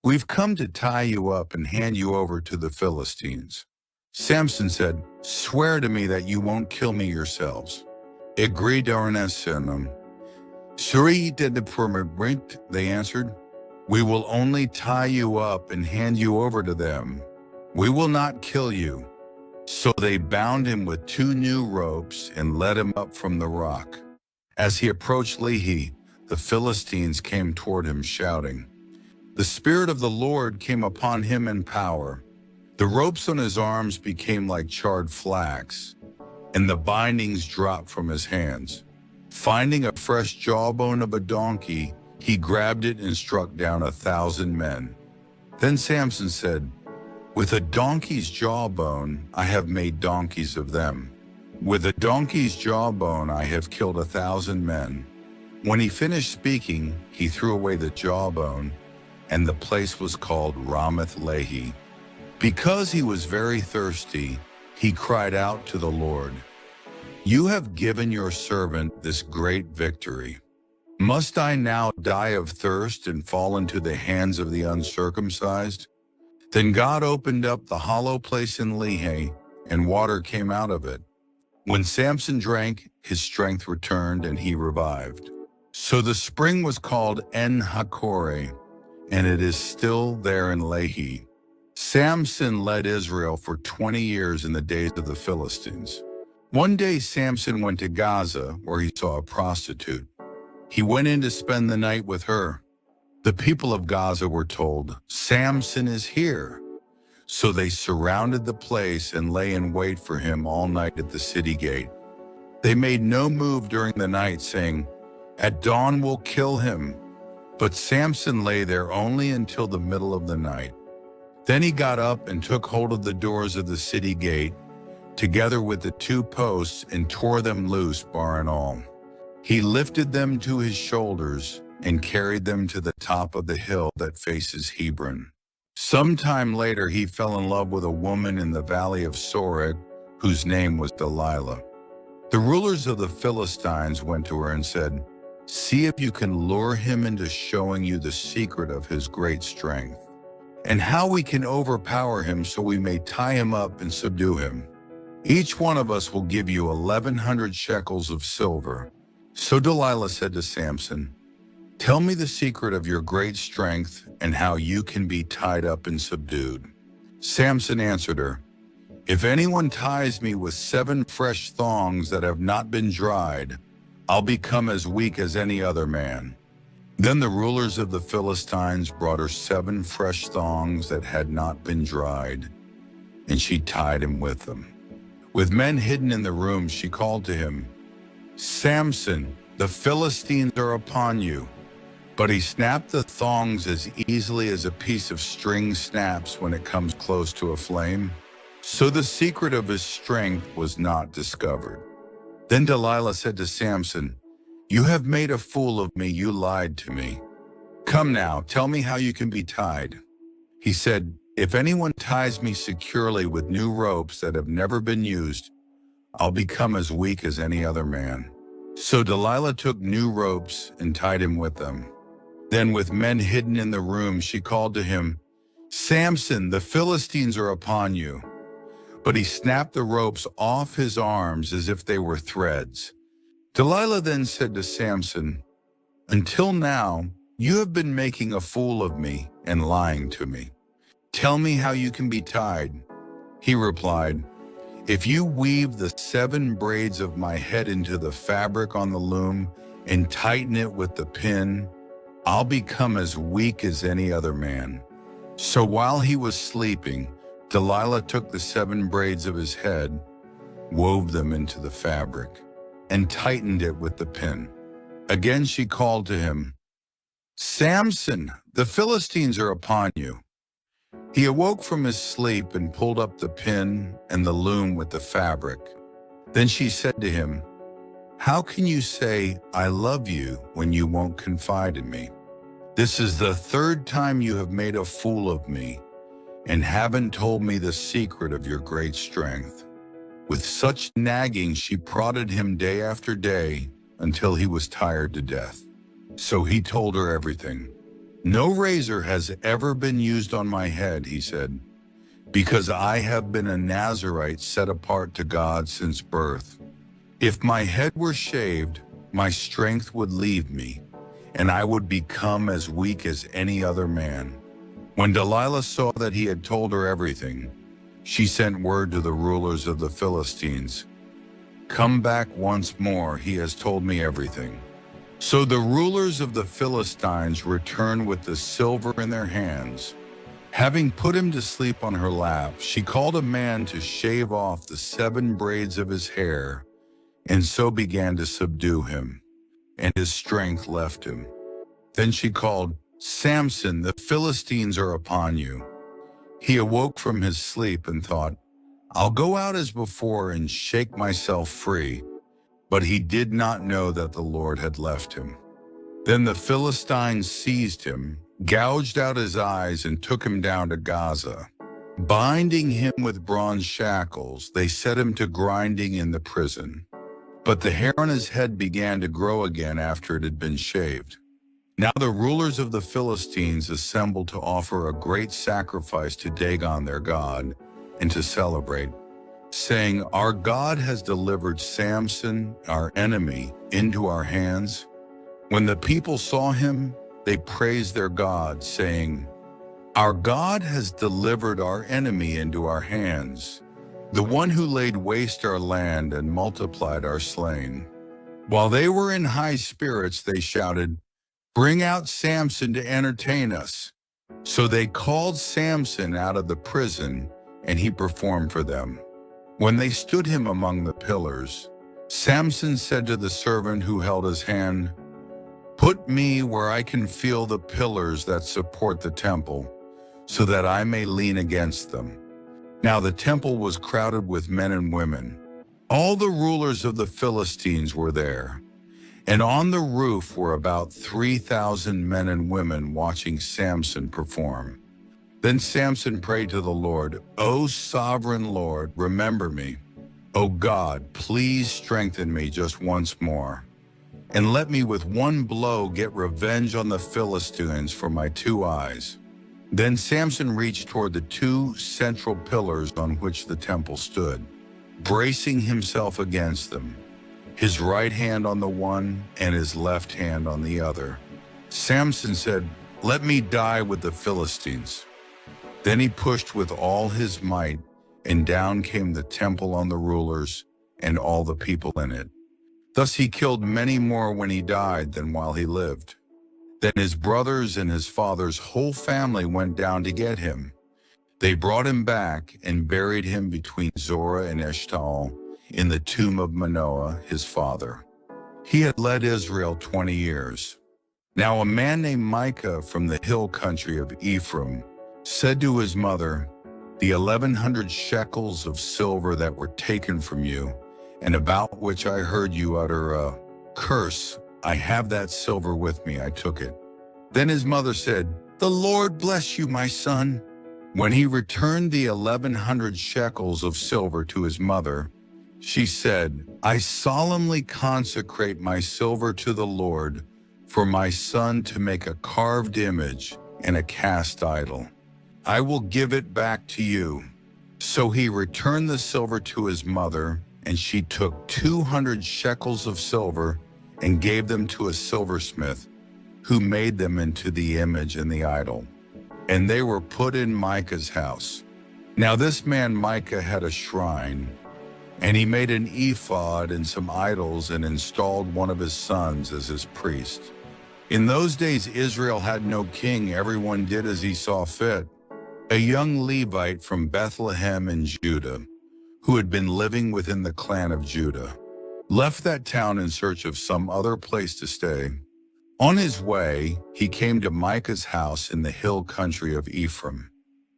"We've come to tie you up and hand you over to the Philistines." Samson said, "Swear to me that you won't kill me yourselves." "Agree, Darnasenim." "Suri did the permit," they answered. "We will only tie you up and hand you over to them. We will not kill you." So they bound him with 2 new ropes and led him up from the rock. As he approached Lehi, the Philistines came toward him shouting. The Spirit of the Lord came upon him in power. The ropes on his arms became like charred flax, and the bindings dropped from his hands. Finding a fresh jawbone of a donkey, he grabbed it and struck down 1,000 men. Then Samson said, "With a donkey's jawbone, I have made donkeys of them. With a donkey's jawbone, I have killed 1,000 men." When he finished speaking, he threw away the jawbone, and the place was called Ramath Lehi. Because he was very thirsty, he cried out to the Lord, "You have given your servant this great victory. Must I now die of thirst and fall into the hands of the uncircumcised?" Then God opened up the hollow place in Lehi, and water came out of it. When Samson drank, his strength returned and he revived. So the spring was called En Hakkore, and it is still there in Lehi. Samson led Israel for 20 years in the days of the Philistines. One day Samson went to Gaza, where he saw a prostitute. He went in to spend the night with her. The people of Gaza were told, "Samson is here." So they surrounded the place and lay in wait for him all night at the city gate. They made no move during the night, saying, At dawn we'll kill him." But Samson lay there only until the middle of the night. Then he got up and took hold of the doors of the city gate, together with the 2 posts, and tore them loose, bar and all. He lifted them to his shoulders and carried them to the top of the hill that faces Hebron. Some time later, he fell in love with a woman in the valley of Sorek, whose name was Delilah. The rulers of the Philistines went to her and said, "See if you can lure him into showing you the secret of his great strength, and how we can overpower him so we may tie him up and subdue him. Each one of us will give you 1,100 shekels of silver." So Delilah said to Samson, "Tell me the secret of your great strength and how you can be tied up and subdued." Samson answered her, "If anyone ties me with 7 fresh thongs that have not been dried, I'll become as weak as any other man." Then the rulers of the Philistines brought her 7 fresh thongs that had not been dried, and she tied him with them. With men hidden in the room, she called to him, "Samson, the Philistines are upon you." But he snapped the thongs as easily as a piece of string snaps when it comes close to a flame. So the secret of his strength was not discovered. Then Delilah said to Samson, "You have made a fool of me, you lied to me. Come now, tell me how you can be tied." He said, "If anyone ties me securely with new ropes that have never been used, I'll become as weak as any other man." So Delilah took new ropes and tied him with them. Then with men hidden in the room, she called to him, "Samson, the Philistines are upon you." But he snapped the ropes off his arms as if they were threads. Delilah then said to Samson, "Until now, you have been making a fool of me and lying to me. Tell me how you can be tied." He replied, "If you weave the 7 braids of my head into the fabric on the loom and tighten it with the pin, I'll become as weak as any other man." So while he was sleeping, Delilah took the 7 braids of his head, wove them into the fabric, and tightened it with the pin. Again she called to him, "Samson, the Philistines are upon you." He awoke from his sleep and pulled up the pin and the loom with the fabric. Then she said to him, "How can you say, 'I love you,' when you won't confide in me? This is the 3rd time you have made a fool of me and haven't told me the secret of your great strength." With such nagging, she prodded him day after day until he was tired to death. So he told her everything. "No razor has ever been used on my head," he said, "because I have been a Nazirite set apart to God since birth. If my head were shaved, my strength would leave me, and I would become as weak as any other man." When Delilah saw that he had told her everything, she sent word to the rulers of the Philistines, "Come back once more, he has told me everything." So the rulers of the Philistines returned with the silver in their hands. Having put him to sleep on her lap, she called a man to shave off the 7 braids of his hair, and so began to subdue him, and his strength left him. Then she called, "Samson, the Philistines are upon you." He awoke from his sleep and thought, "I'll go out as before and shake myself free." But he did not know that the Lord had left him. Then the Philistines seized him, gouged out his eyes, and took him down to Gaza. Binding him with bronze shackles, they set him to grinding in the prison. But the hair on his head began to grow again after it had been shaved. Now the rulers of the Philistines assembled to offer a great sacrifice to Dagon their god and to celebrate, saying, "Our God has delivered Samson, our enemy, into our hands." When the people saw him, they praised their God, saying, "Our God has delivered our enemy into our hands, the one who laid waste our land and multiplied our slain." While they were in high spirits, they shouted, "Bring out Samson to entertain us." So they called Samson out of the prison, and he performed for them. When they stood him among the pillars, Samson said to the servant who held his hand, Put me where I can feel the pillars that support the temple, so that I may lean against them." Now the temple was crowded with men and women. All the rulers of the Philistines were there, and on the roof were about 3,000 men and women watching Samson perform. Then Samson prayed to the Lord, "O sovereign Lord, remember me. O God, please strengthen me just once more, and let me with one blow get revenge on the Philistines for my 2 eyes." Then Samson reached toward the 2 central pillars on which the temple stood, bracing himself against them, his right hand on the one and his left hand on the other. Samson said, "Let me die with the Philistines." Then he pushed with all his might, and down came the temple on the rulers and all the people in it. Thus he killed many more when he died than while he lived. Then his brothers and his father's whole family went down to get him. They brought him back and buried him between Zorah and Eshtaol in the tomb of Manoah, his father. He had led Israel 20 years. Now a man named Micah from the hill country of Ephraim said to his mother, "The 1,100 shekels of silver that were taken from you, and about which I heard you utter a curse, I have that silver with me, I took it." Then his mother said, "The Lord bless you, my son." When he returned the 1,100 shekels of silver to his mother, she said, "I solemnly consecrate my silver to the Lord for my son to make a carved image and a cast idol. I will give it back to you." So he returned the silver to his mother, and she took 200 shekels of silver and gave them to a silversmith, who made them into the image and the idol. And they were put in Micah's house. Now this man Micah had a shrine, and he made an ephod and some idols and installed one of his sons as his priest. In those days Israel had no king, everyone did as he saw fit. A young Levite from Bethlehem in Judah, who had been living within the clan of Judah, left that town in search of some other place to stay. On his way, he came to Micah's house in the hill country of Ephraim.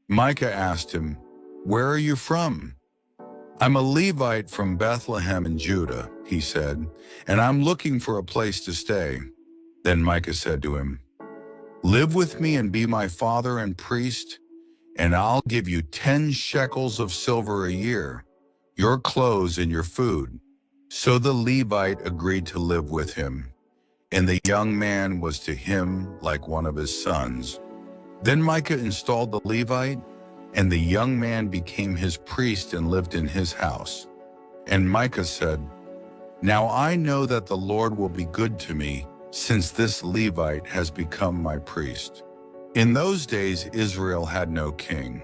Micah asked him, "Where are you from?" "I'm a Levite from Bethlehem in Judah," he said, "and I'm looking for a place to stay." Then Micah said to him, "Live with me and be my father and priest, and I'll give you 10 shekels of silver a year, your clothes and your food." So the Levite agreed to live with him, and the young man was to him like one of his sons. Then Micah installed the Levite, and the young man became his priest and lived in his house. And Micah said, "Now I know that the Lord will be good to me, since this Levite has become my priest." In those days Israel had no king,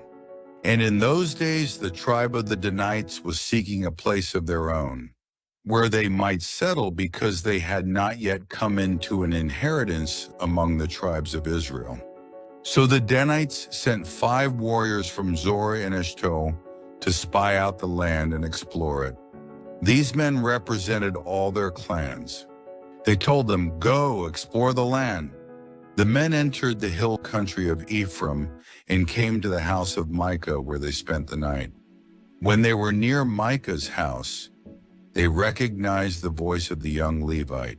and in those days the tribe of the Danites was seeking a place of their own, where they might settle, because they had not yet come into an inheritance among the tribes of Israel. So the Danites sent 5 warriors from Zorah and Eshtaol to spy out the land and explore it. These men represented all their clans. They told them, "Go, explore the land." The men entered the hill country of Ephraim and came to the house of Micah, where they spent the night. When they were near Micah's house, they recognized the voice of the young Levite.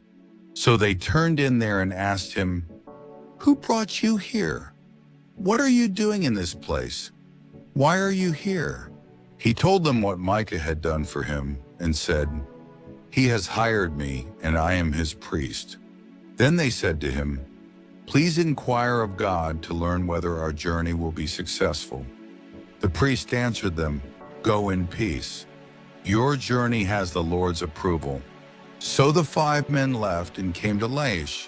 So they turned in there and asked him, "Who brought you here? What are you doing in this place? Why are you here?" He told them what Micah had done for him and said, "He has hired me, and I am his priest." Then they said to him, "Please inquire of God to learn whether our journey will be successful." The priest answered them, "Go in peace. Your journey has the Lord's approval." So the 5 men left and came to Laish,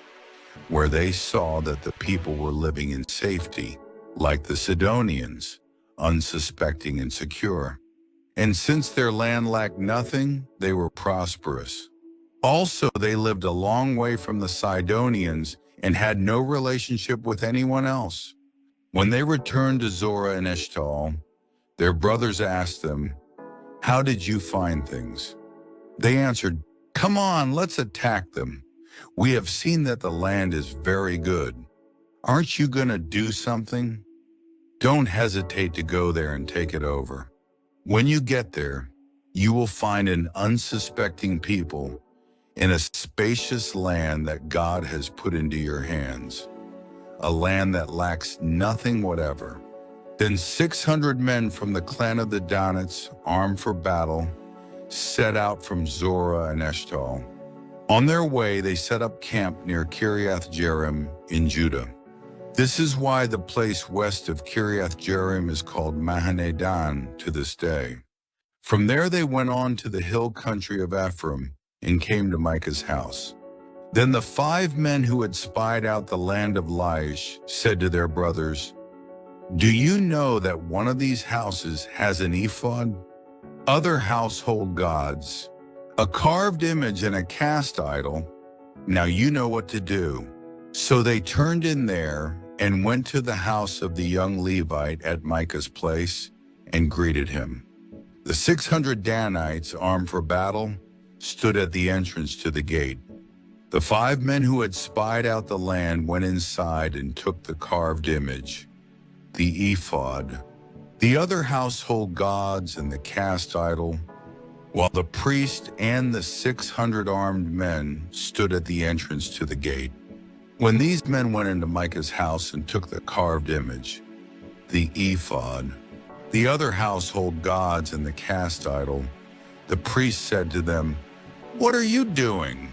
where they saw that the people were living in safety, like the Sidonians, unsuspecting and secure. And since their land lacked nothing, they were prosperous. Also, they lived a long way from the Sidonians and had no relationship with anyone else. When they returned to Zorah and Eshtaol, their brothers asked them, "How did you find things?" They answered, "Come on, let's attack them." We have seen that the land is very good. Aren't you going to do something? Don't hesitate to go there and take it over. When you get there, you will find an unsuspecting people in a spacious land that God has put into your hands, a land that lacks nothing whatever. Then 600 men from the clan of the Danites, armed for battle, set out from Zorah and Eshtaol. On their way, they set up camp near Kiriath Jearim in Judah. This is why the place west of Kiriath Jearim is called Mahane Dan to this day. From there they went on to the hill country of Ephraim and came to Micah's house. Then the 5 men who had spied out the land of Laish said to their brothers, "Do you know that one of these houses has an ephod, other household gods, a carved image and a cast idol? Now you know what to do." So they turned in there and went to the house of the young Levite at Micah's place and greeted him. The 600 Danites, armed for battle, stood at the entrance to the gate. The 5 men who had spied out the land went inside and took the carved image, the ephod, the other household gods, and the cast idol, while the priest and the 600 armed men stood at the entrance to the gate. When these men went into Micah's house and took the carved image, the ephod, the other household gods, and the cast idol, the priest said to them, "What are you doing?"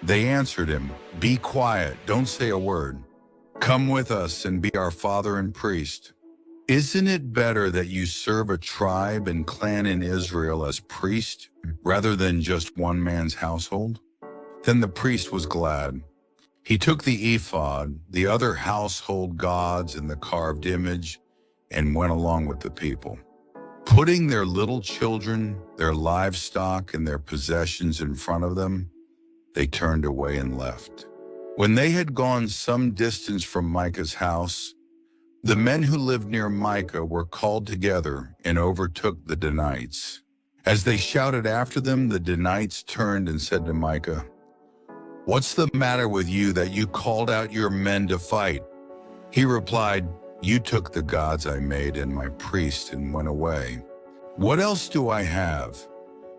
They answered him, "Be quiet, don't say a word. Come with us and be our father and priest. Isn't it better that you serve a tribe and clan in Israel as priest rather than just one man's household?" Then the priest was glad. He took the ephod, the other household gods, and the carved image, and went along with the people. Putting their little children, their livestock, and their possessions in front of them, they turned away and left. When they had gone some distance from Micah's house, the men who lived near Micah were called together and overtook the Danites. As they shouted after them, the Danites turned and said to Micah, "What's the matter with you that you called out your men to fight?" He replied, "You took the gods I made and my priest and went away. What else do I have?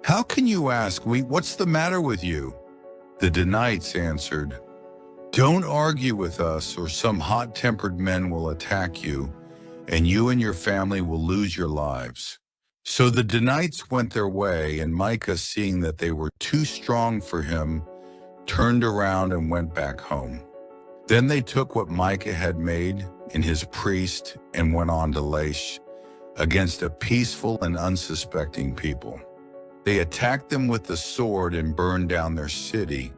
How can you ask me, 'What's the matter with you?'" The Danites answered, "Don't argue with us, or some hot-tempered men will attack you, and you and your family will lose your lives." So the Danites went their way, and Micah, seeing that they were too strong for him, turned around and went back home. Then they took what Micah had made and his priest and went on to Laish against a peaceful and unsuspecting people. They attacked them with the sword and burned down their city.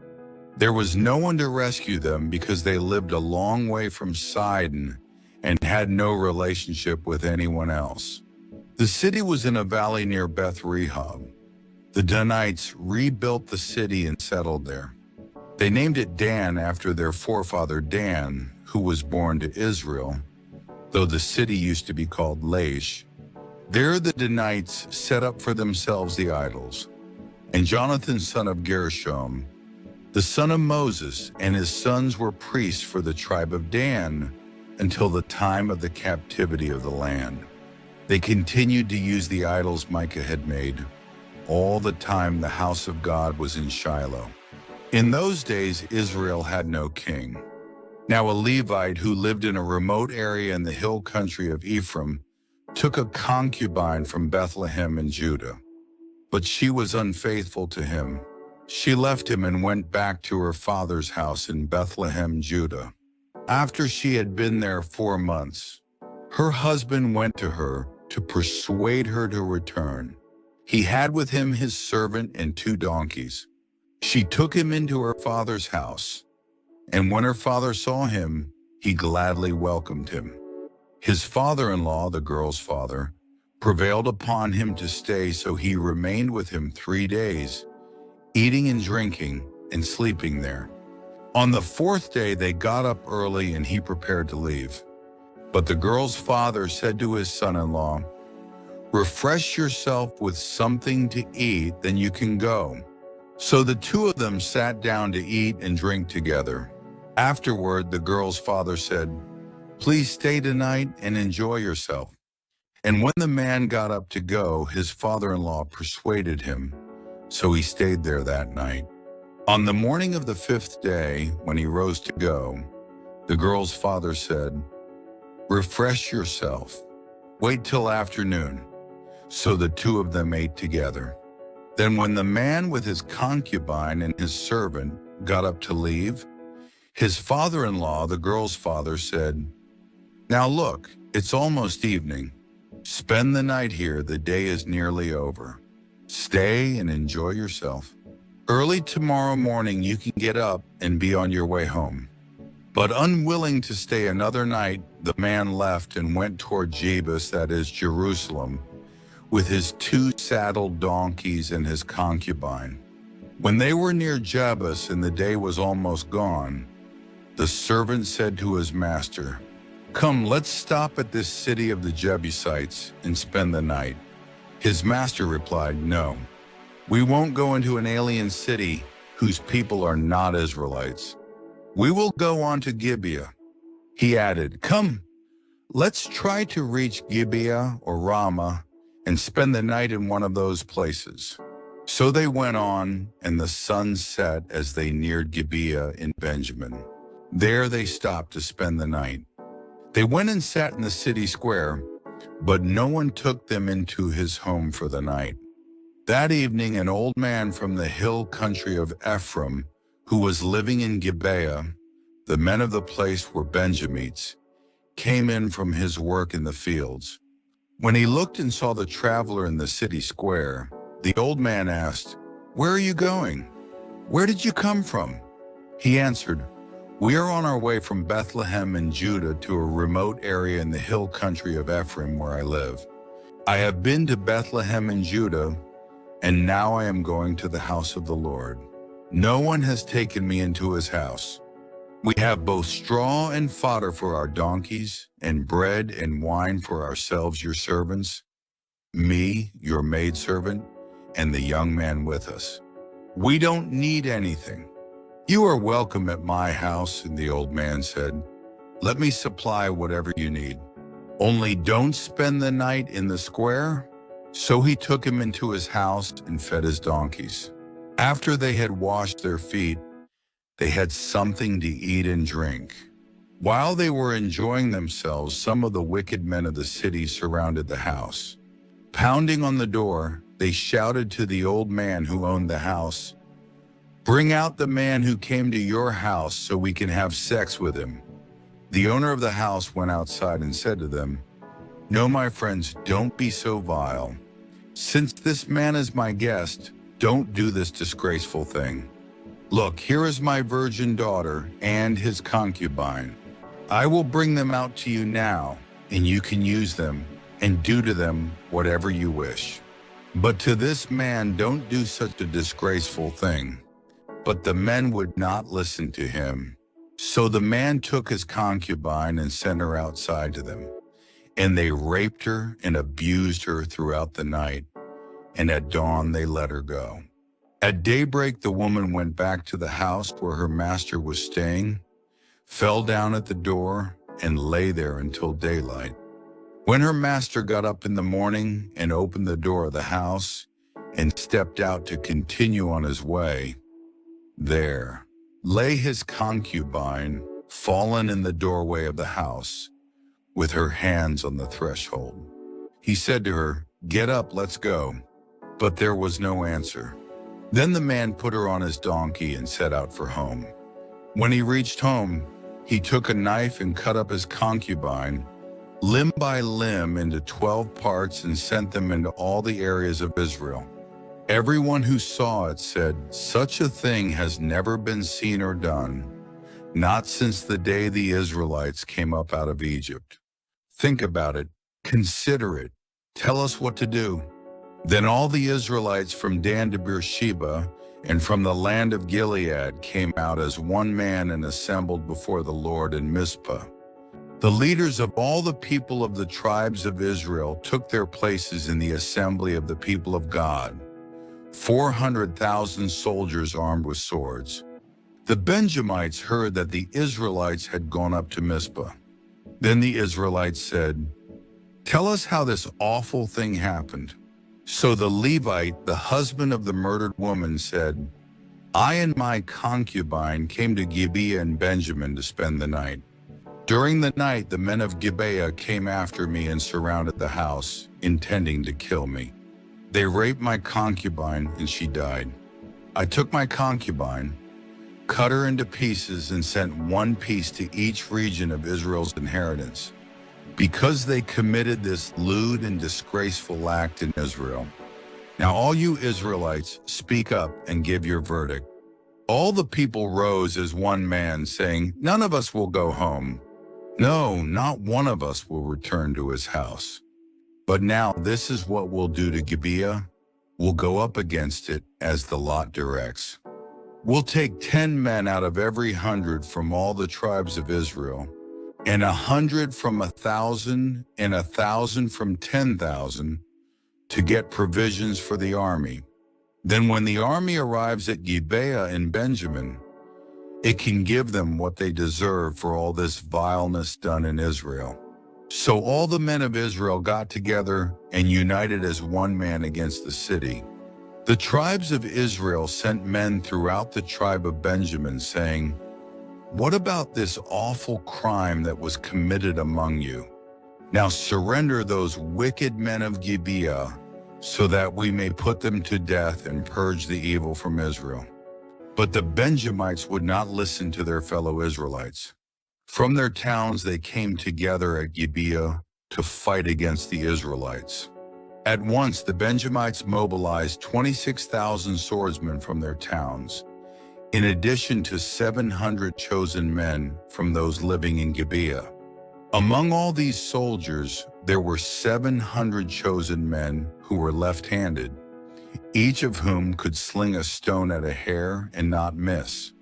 There was no one to rescue them because they lived a long way from Sidon and had no relationship with anyone else. The city was in a valley near Beth Rehob. The Danites rebuilt the city and settled there. They named it Dan after their forefather Dan, who was born to Israel, though the city used to be called Laish. There the Danites set up for themselves the idols. And Jonathan, son of Gershom, the son of Moses, and his sons were priests for the tribe of Dan until the time of the captivity of the land. They continued to use the idols Micah had made all the time the house of God was in Shiloh. In those days, Israel had no king. Now a Levite who lived in a remote area in the hill country of Ephraim took a concubine from Bethlehem in Judah. But she was unfaithful to him. She left him and went back to her father's house in Bethlehem, Judah. After she had been there 4 months, her husband went to her to persuade her to return. He had with him his servant and 2 donkeys. She took him into her father's house, and when her father saw him, he gladly welcomed him. His father-in-law, the girl's father, prevailed upon him to stay, so he remained with him 3 days, eating and drinking and sleeping there. On the 4th day they got up early and he prepared to leave. But the girl's father said to his son-in-law, "Refresh yourself with something to eat, then you can go." So the two of them sat down to eat and drink together. Afterward, the girl's father said, "Please stay tonight and enjoy yourself." And when the man got up to go, his father-in-law persuaded him, so he stayed there that night. On the morning of the fifth day, when he rose to go, the girl's father said, "Refresh yourself. Wait till afternoon." So the two of them ate together. Then when the man with his concubine and his servant got up to leave, his father-in-law, the girl's father, said, "Now look, it's almost evening. Spend the night here, the day is nearly over. Stay and enjoy yourself. Early tomorrow morning you can get up and be on your way home." But unwilling to stay another night, the man left and went toward Jebus, that is Jerusalem, with his 2 saddled donkeys and his concubine. When they were near Jebus and the day was almost gone, the servant said to his master, "Come, let's stop at this city of the Jebusites and spend the night." His master replied, "No, we won't go into an alien city whose people are not Israelites. We will go on to Gibeah." He added, "Come, let's try to reach Gibeah or Ramah and spend the night in one of those places." So they went on, and the sun set as they neared Gibeah in Benjamin. There they stopped to spend the night. They went and sat in the city square, but no one took them into his home for the night. That evening, an old man from the hill country of Ephraim, who was living in Gibeah, the men of the place were Benjamites, came in from his work in the fields. When he looked and saw the traveler in the city square, the old man asked, "Where are you going? Where did you come from?" He answered, "We are on our way from Bethlehem in Judah to a remote area in the hill country of Ephraim where I live. I have been to Bethlehem in Judah, and now I am going to the house of the Lord. No one has taken me into his house. We have both straw and fodder for our donkeys, and bread and wine for ourselves, your servants, me, your maidservant, and the young man with us. We don't need anything. You are welcome at my house." And the old man said, "Let me supply whatever you need. Only don't spend the night in the square." So he took him into his house and fed his donkeys. After they had washed their feet, they had something to eat and drink. While they were enjoying themselves, some of the wicked men of the city surrounded the house. Pounding on the door, they shouted to the old man who owned the house, "Bring out the man who came to your house so we can have sex with him." The owner of the house went outside and said to them, "No, my friends, don't be so vile. Since this man is my guest, don't do this disgraceful thing. Look, here is my virgin daughter and his concubine. I will bring them out to you now, and you can use them and do to them whatever you wish. But to this man don't do such a disgraceful thing." But the men would not listen to him. So the man took his concubine and sent her outside to them. And they raped her and abused her throughout the night. And at dawn they let her go. At daybreak the woman went back to the house where her master was staying, fell down at the door, and lay there until daylight. When her master got up in the morning and opened the door of the house and stepped out to continue on his way, there lay his concubine, fallen in the doorway of the house, with her hands on the threshold. He said to her, "Get up, let's go." But there was no answer. Then the man put her on his donkey and set out for home. When he reached home, he took a knife and cut up his concubine, limb by limb, into 12 parts and sent them into all the areas of Israel. Everyone who saw it said, "Such a thing has never been seen or done, not since the day the Israelites came up out of Egypt." Think about it. Consider it. Tell us what to do. Then all the Israelites from Dan to Beersheba and from the land of Gilead came out as one man and assembled before the Lord in Mizpah. The leaders of all the people of the tribes of Israel took their places in the assembly of the people of God, 400,000 soldiers armed with swords. The Benjamites heard that the Israelites had gone up to Mizpah. Then the Israelites said, "Tell us how this awful thing happened." So the Levite, the husband of the murdered woman, said, "I and my concubine came to Gibeah in Benjamin to spend the night. During the night, the men of Gibeah came after me and surrounded the house, intending to kill me. They raped my concubine and she died. I took my concubine, cut her into pieces, and sent one piece to each region of Israel's inheritance, because they committed this lewd and disgraceful act in Israel. Now all you Israelites, speak up and give your verdict." All the people rose as one man, saying, "None of us will go home. No, not one of us will return to his house. But now this is what we'll do to Gibeah. We'll go up against it as the lot directs. We'll take 10 men out of every 100 from all the tribes of Israel, and 100 from 1,000, and 1,000 from 10,000, to get provisions for the army. Then when the army arrives at Gibeah in Benjamin, it can give them what they deserve for all this vileness done in Israel." So all the men of Israel got together and united as one man against the city. The tribes of Israel sent men throughout the tribe of Benjamin, saying, "What about this awful crime that was committed among you? Now surrender those wicked men of Gibeah, so that we may put them to death and purge the evil from Israel." But the Benjamites would not listen to their fellow Israelites. From their towns they came together at Gibeah to fight against the Israelites. At once the Benjamites mobilized 26,000 swordsmen from their towns, in addition to 700 chosen men from those living in Gibeah. Among all these soldiers, there were 700 chosen men who were left-handed, each of whom could sling a stone at a hair and not miss.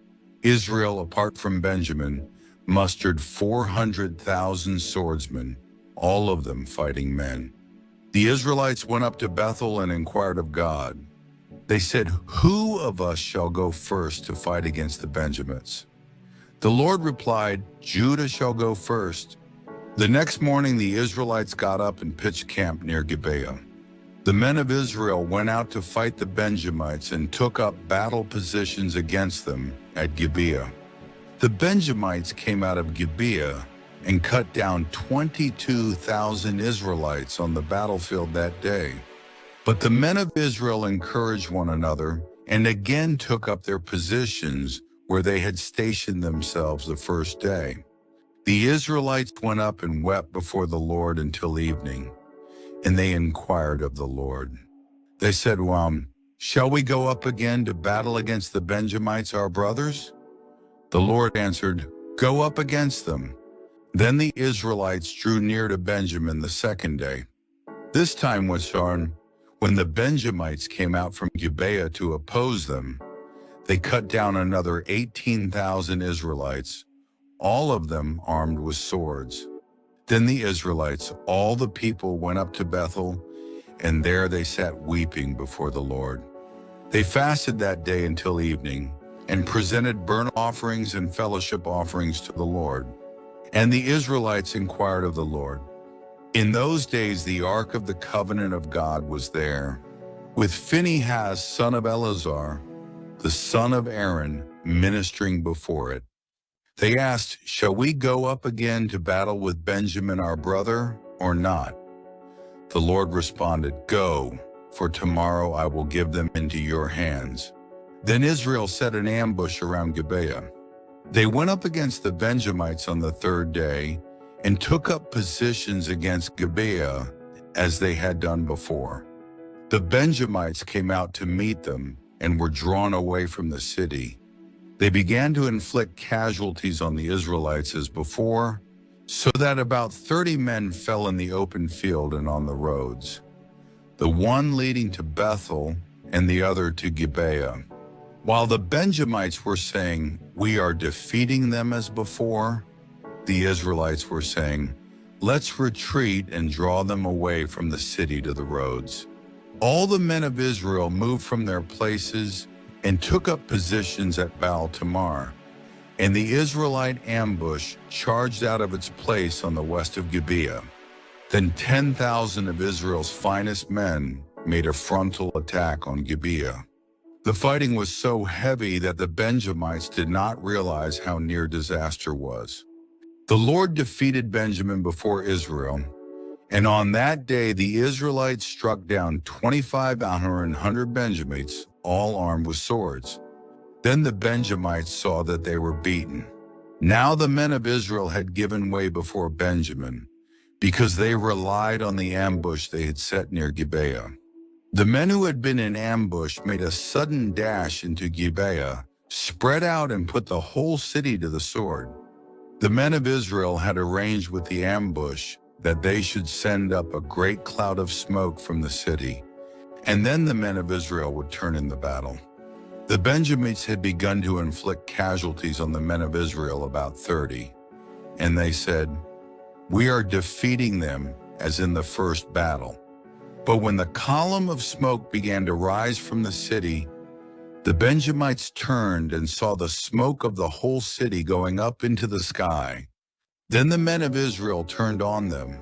Israel, apart from Benjamin, mustered 400,000 swordsmen, all of them fighting men. The Israelites went up to Bethel and inquired of God. They said, "Who of us shall go first to fight against the Benjamites?" The Lord replied, "Judah shall go first." The next morning the Israelites got up and pitched camp near Gibeah. The men of Israel went out to fight the Benjamites and took up battle positions against them at Gibeah. The Benjamites came out of Gibeah and cut down 22,000 Israelites on the battlefield that day. But the men of Israel encouraged one another and again took up their positions where they had stationed themselves the first day. The Israelites went up and wept before the Lord until evening, and they inquired of the Lord. They said, "Shall we go up again to battle against the Benjamites, our brothers?" The Lord answered, "Go up against them." Then the Israelites drew near to Benjamin the second day. This time was when the Benjamites came out from Gibeah to oppose them. They cut down another 18,000 Israelites, all of them armed with swords. Then the Israelites, all the people, went up to Bethel, and there they sat weeping before the Lord. They fasted that day until evening, and presented burnt offerings and fellowship offerings to the Lord. And the Israelites inquired of the Lord. In those days the ark of the covenant of God was there, with Phinehas son of Eleazar, the son of Aaron, ministering before it. They asked, "Shall we go up again to battle with Benjamin our brother, or not?" The Lord responded, "Go, for tomorrow I will give them into your hands." Then Israel set an ambush around Gibeah. They went up against the Benjamites on the third day and took up positions against Gibeah as they had done before. The Benjamites came out to meet them and were drawn away from the city. They began to inflict casualties on the Israelites as before, so that about 30 men fell in the open field and on the roads, the one leading to Bethel and the other to Gibeah. While the Benjamites were saying, "We are defeating them as before," the Israelites were saying, "Let's retreat and draw them away from the city to the roads." All the men of Israel moved from their places and took up positions at Baal Tamar, and the Israelite ambush charged out of its place on the west of Gibeah. Then 10,000 of Israel's finest men made a frontal attack on Gibeah. The fighting was so heavy that the Benjamites did not realize how near disaster was. The Lord defeated Benjamin before Israel, and on that day the Israelites struck down 2,500 Benjamites, all armed with swords. Then the Benjamites saw that they were beaten. Now the men of Israel had given way before Benjamin, because they relied on the ambush they had set near Gibeah. The men who had been in ambush made a sudden dash into Gibeah, spread out and put the whole city to the sword. The men of Israel had arranged with the ambush that they should send up a great cloud of smoke from the city, and then the men of Israel would turn in the battle. The Benjamites had begun to inflict casualties on the men of Israel, about 30, and they said, "We are defeating them as in the first battle." But when the column of smoke began to rise from the city, the Benjamites turned and saw the smoke of the whole city going up into the sky. Then the men of Israel turned on them,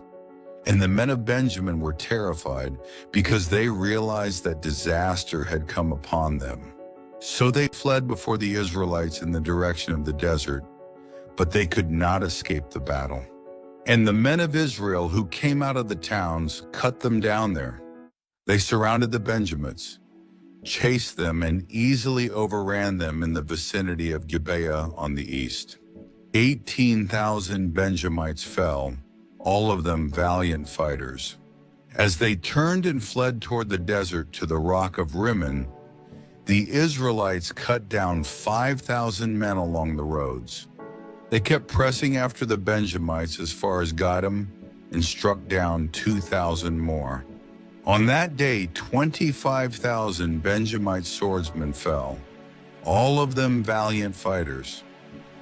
and the men of Benjamin were terrified because they realized that disaster had come upon them. So they fled before the Israelites in the direction of the desert, but they could not escape the battle. And the men of Israel who came out of the towns cut them down there. They surrounded the Benjamites, chased them, and easily overran them in the vicinity of Gibeah on the east. 18,000 Benjamites fell, all of them valiant fighters. As they turned and fled toward the desert to the rock of Rimmon, the Israelites cut down 5,000 men along the roads. They kept pressing after the Benjamites as far as Gideon and struck down 2,000 more. On that day, 25,000 Benjamite swordsmen fell, all of them valiant fighters.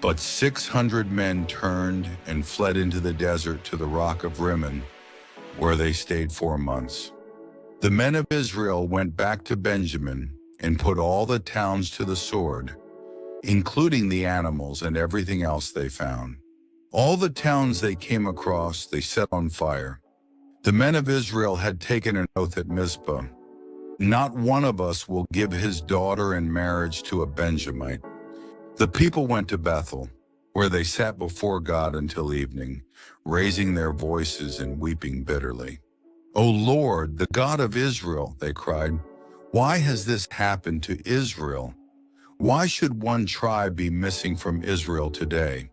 But 600 men turned and fled into the desert to the rock of Rimmon, where they stayed 4 months. The men of Israel went back to Benjamin and put all the towns to the sword, including the animals and everything else they found. All the towns they came across, they set on fire. The men of Israel had taken an oath at Mizpah. Not one of us will give his daughter in marriage to a Benjamite. The people went to Bethel, where they sat before God until evening, raising their voices and weeping bitterly. "O Lord, the God of Israel," they cried, "why has this happened to Israel? Why should one tribe be missing from Israel today?"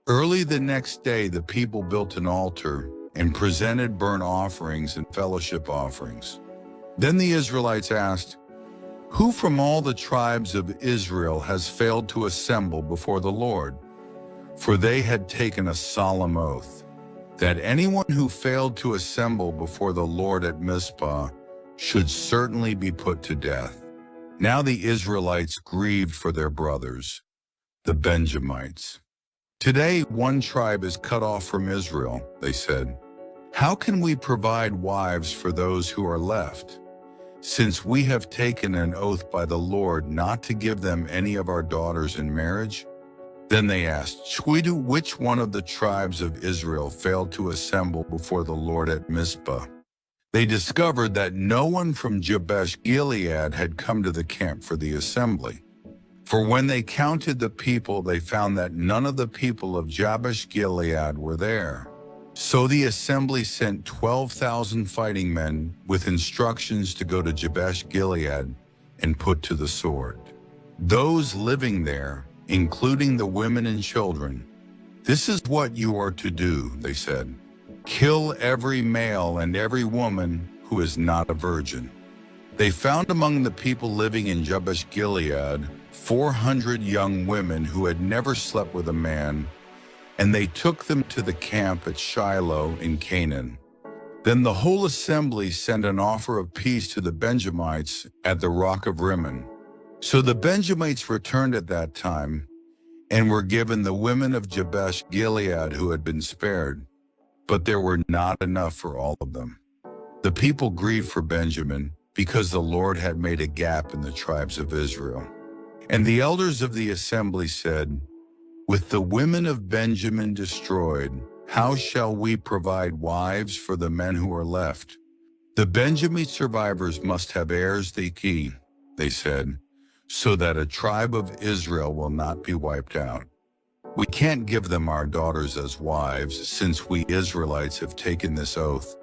Early the next day, the people built an altar and presented burnt offerings and fellowship offerings. Then the Israelites asked, "Who from all the tribes of Israel has failed to assemble before the Lord?" For they had taken a solemn oath that anyone who failed to assemble before the Lord at Mizpah should certainly be put to death. Now the Israelites grieved for their brothers, the Benjamites. "Today one tribe is cut off from Israel," they said. "How can we provide wives for those who are left, since we have taken an oath by the Lord not to give them any of our daughters in marriage?" Then they asked, "Shwidu, which one of the tribes of Israel failed to assemble before the Lord at Mizpah?" They discovered that no one from Jabesh Gilead had come to the camp for the assembly. For when they counted the people, they found that none of the people of Jabesh Gilead were there. So the assembly sent 12,000 fighting men with instructions to go to Jabesh Gilead and put to the sword those living there, including the women and children. "This is what you are to do," they said. "Kill every male and every woman who is not a virgin." They found among the people living in Jabesh Gilead 400 young women who had never slept with a man, and they took them to the camp at Shiloh in Canaan. Then the whole assembly sent an offer of peace to the Benjamites at the rock of Rimmon. So the Benjamites returned at that time and were given the women of Jabesh Gilead who had been spared, but there were not enough for all of them. The people grieved for Benjamin because the Lord had made a gap in the tribes of Israel. And the elders of the assembly said, "With the women of Benjamin destroyed, how shall we provide wives for the men who are left? The Benjamin survivors must have heirs they key," they said, "so that a tribe of Israel will not be wiped out. We can't give them our daughters as wives, since we Israelites have taken this oath.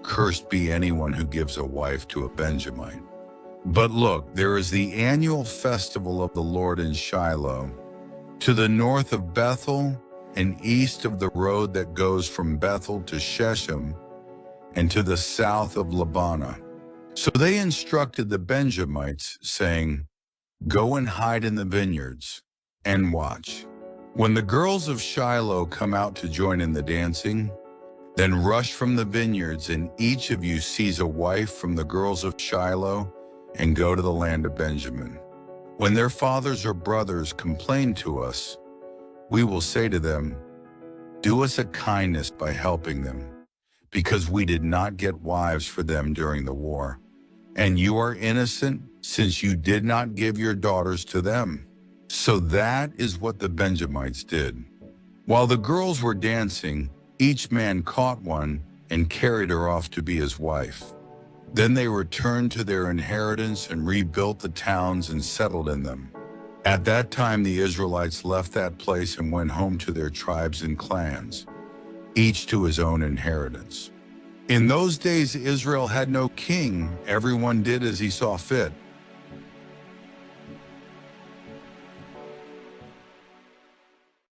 Cursed be anyone who gives a wife to a Benjamite. But look, there is the annual festival of the Lord in Shiloh, to the north of Bethel and east of the road that goes from Bethel to Shechem, and to the south of Labana." So they instructed the Benjamites, saying, "Go and hide in the vineyards and watch. When the girls of Shiloh come out to join in the dancing, then rush from the vineyards, and each of you seize a wife from the girls of Shiloh and go to the land of Benjamin. When their fathers or brothers complain to us, we will say to them, 'Do us a kindness by helping them, because we did not get wives for them during the war. And you are innocent, since you did not give your daughters to them.'" So that is what the Benjamites did. While the girls were dancing, each man caught one and carried her off to be his wife. Then they returned to their inheritance and rebuilt the towns and settled in them. At that time the Israelites left that place and went home to their tribes and clans, each to his own inheritance. In those days Israel had no king, everyone did as he saw fit.